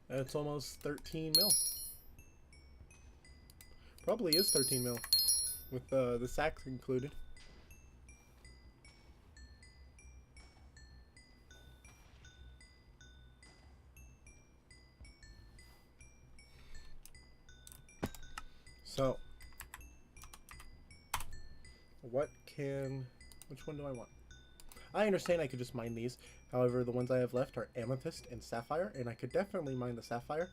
S1: That's almost 13 mil. Probably is 13 mil. With the sacks included. So, which one do I want? I understand I could just mine these. However, the ones I have left are amethyst and sapphire, and I could definitely mine the sapphire,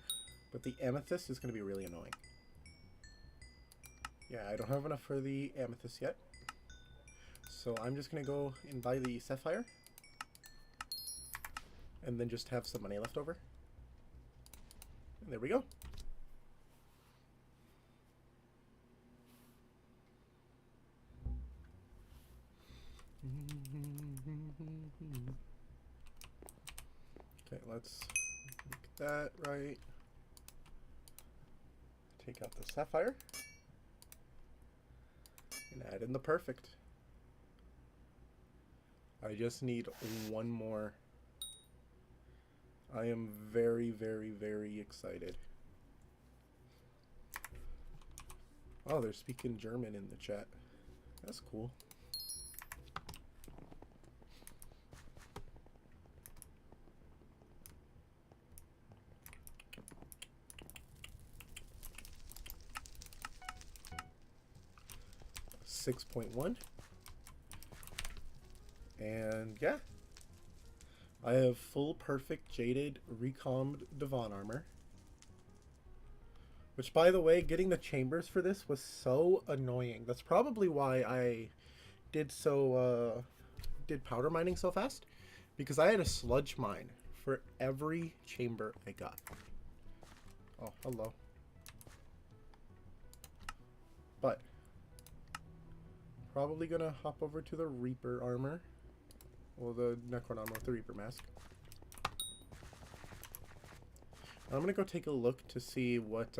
S1: but the amethyst is going to be really annoying. Yeah, I don't have enough for the amethyst yet. So I'm just going to go and buy the sapphire, and then just have some money left over. And there we go. Okay, let's make that right. Take out the sapphire and add in the perfect. I just need one more. I am very, very, very excited. Oh, they're speaking German in the chat. That's cool. .1, and yeah, I have full perfect jaded recommed Devon armor, which, by the way, getting the chambers for this was so annoying. That's probably why I did powder mining so fast, because I had a sludge mine for every chamber I got. Oh, hello. But probably gonna hop over to the Reaper armor. Well, the Necron armor with the Reaper mask. I'm gonna go take a look to see what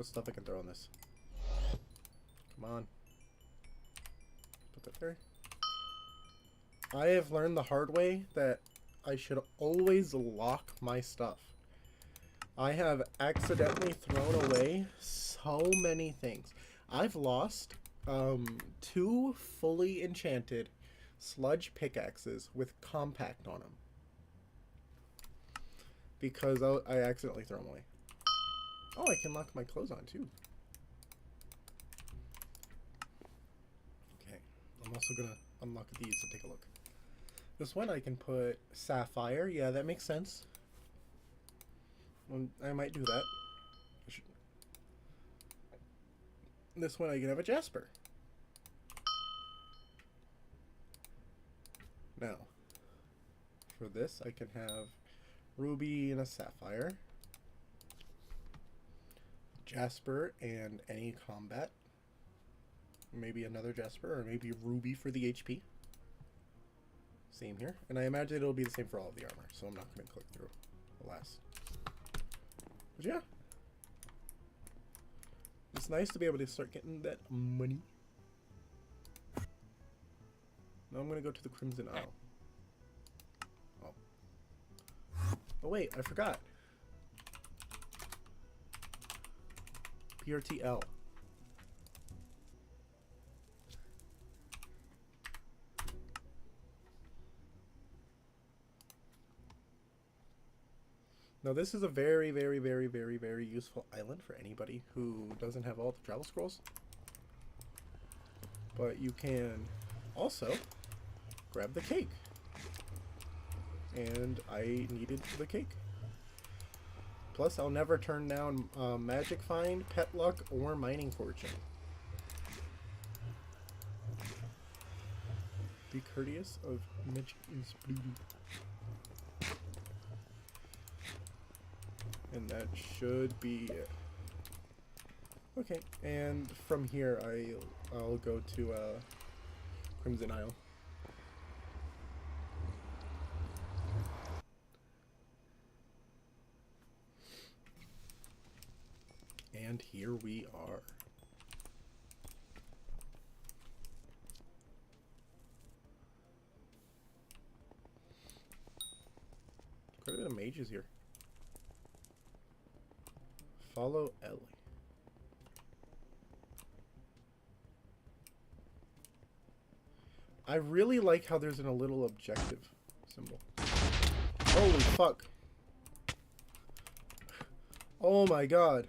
S1: stuff I can throw on this. Come on. Put that there. I have learned the hard way that I should always lock my stuff. I have accidentally thrown away so many things. I've lost 2 fully enchanted sludge pickaxes with compact on them because I accidentally threw them away. Oh, I can lock my clothes on too. Okay, I'm also gonna unlock these to take a look. This one I can put sapphire. Yeah, that makes sense. I might do that. This one I can have a jasper. Now, for this, I can have ruby and a sapphire, jasper and any combat, maybe another jasper, or maybe ruby for the HP. Same here, and I imagine it'll be the same for all of the armor, so I'm not going to click through, alas. But yeah, it's nice to be able to start getting that money. Now I'm going to go to the Crimson Isle. Oh wait, I forgot. PRTL. Now this is a very, very, very, very, very useful island for anybody who doesn't have all the travel scrolls. But you can also grab the cake. And I needed the cake. Plus, I'll never turn down Magic Find, Pet Luck, or Mining Fortune. Be courteous of Magic is blue. And that should be it. Okay, and from here I'll go to Crimson Isle. And here we are. Quite a bit of mages here. Follow Ellie. I really like how there's a little objective symbol. Holy fuck. Oh my god.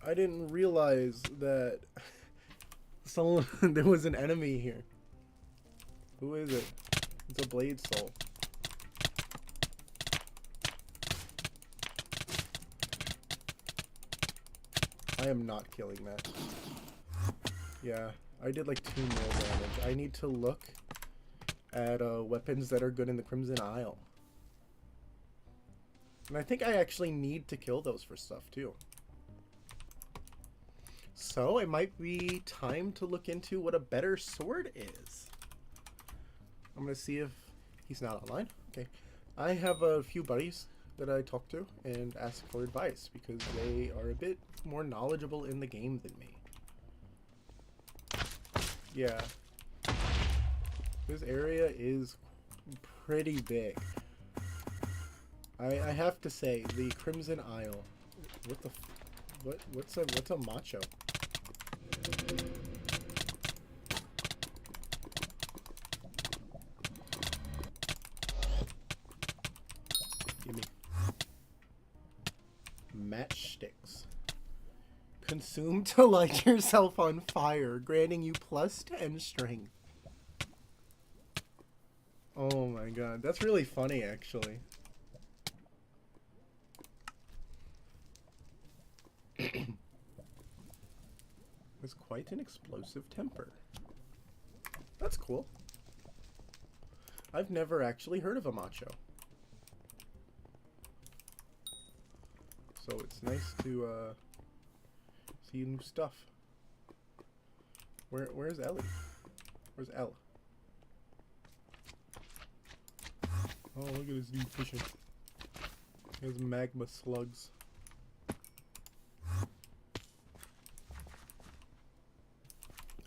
S1: I didn't realize that someone there was an enemy here. Who is it? It's a blade soul. I am not killing that. Yeah, I did like 2 more damage. I need to look at weapons that are good in the Crimson Isle. And I think I actually need to kill those for stuff too. So it might be time to look into what a better sword is. I'm going to see if he's not online. Okay. I have a few buddies that I talk to and ask for advice because they are a bit more knowledgeable in the game than me. Yeah. This area is pretty big. I have to say, the Crimson Isle. What the what's a macho? Gimme. Matchsticks. Consume to light yourself on fire, granting you +10 strength. Oh my god, that's really funny actually. Has quite an explosive temper. That's cool. I've never actually heard of a macho. So it's nice to see new stuff. Where's Ellie? Where's Ella? Oh, look at this dude fishing. He has magma slugs.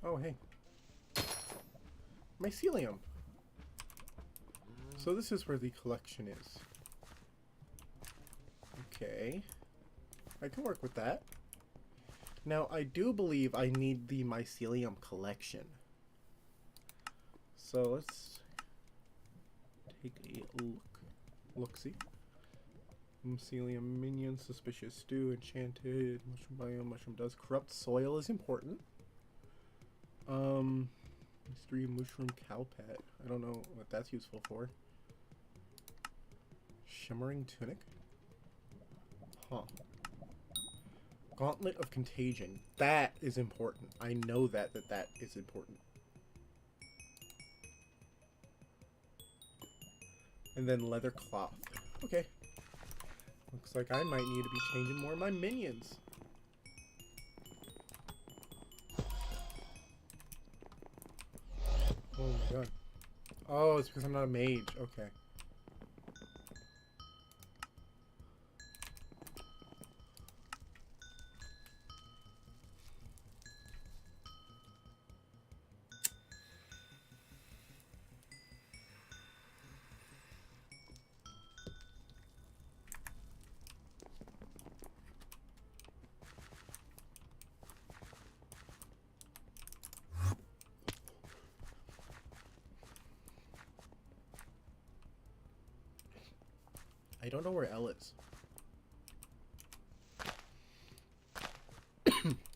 S1: Oh, hey. Mycelium. So this is where the collection is. Okay. I can work with that. Now, I do believe I need the mycelium collection. So let's take a look. Look-see. Mycelium minion, suspicious stew, enchanted, mushroom biome, mushroom dust. Corrupt soil is important. Mystery mushroom cow pet. I don't know what that's useful for. Shimmering tunic. Huh. Gauntlet of contagion. That is important. I know that is important. And then leather cloth. Okay. Looks like I might need to be changing more of my minions. Oh my god. Oh, it's because I'm not a mage. Okay. I don't know where L is.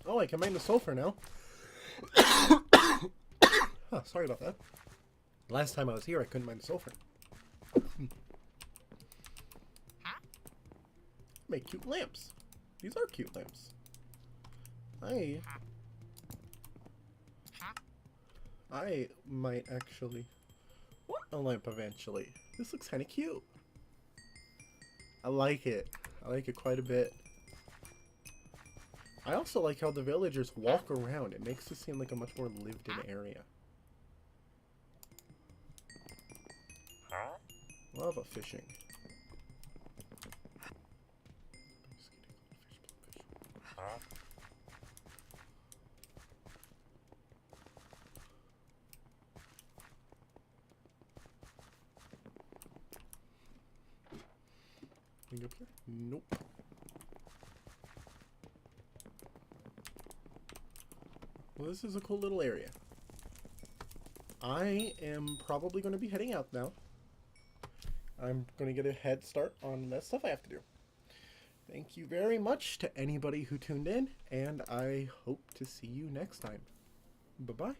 S1: Oh, I can mine the sulfur now. Huh, sorry about that. Last time I was here, I couldn't mine the sulfur. Make cute lamps. These are cute lamps. I might actually want a lamp eventually. This looks kind of cute. I like it. I like it quite a bit. I also like how the villagers walk around. It makes it seem like a much more lived-in area. Love a fishing. Anything up here? Nope. Well, this is a cool little area. I am probably going to be heading out now. I'm going to get a head start on that stuff I have to do. Thank you very much to anybody who tuned in, and I hope to see you next time. Bye-bye.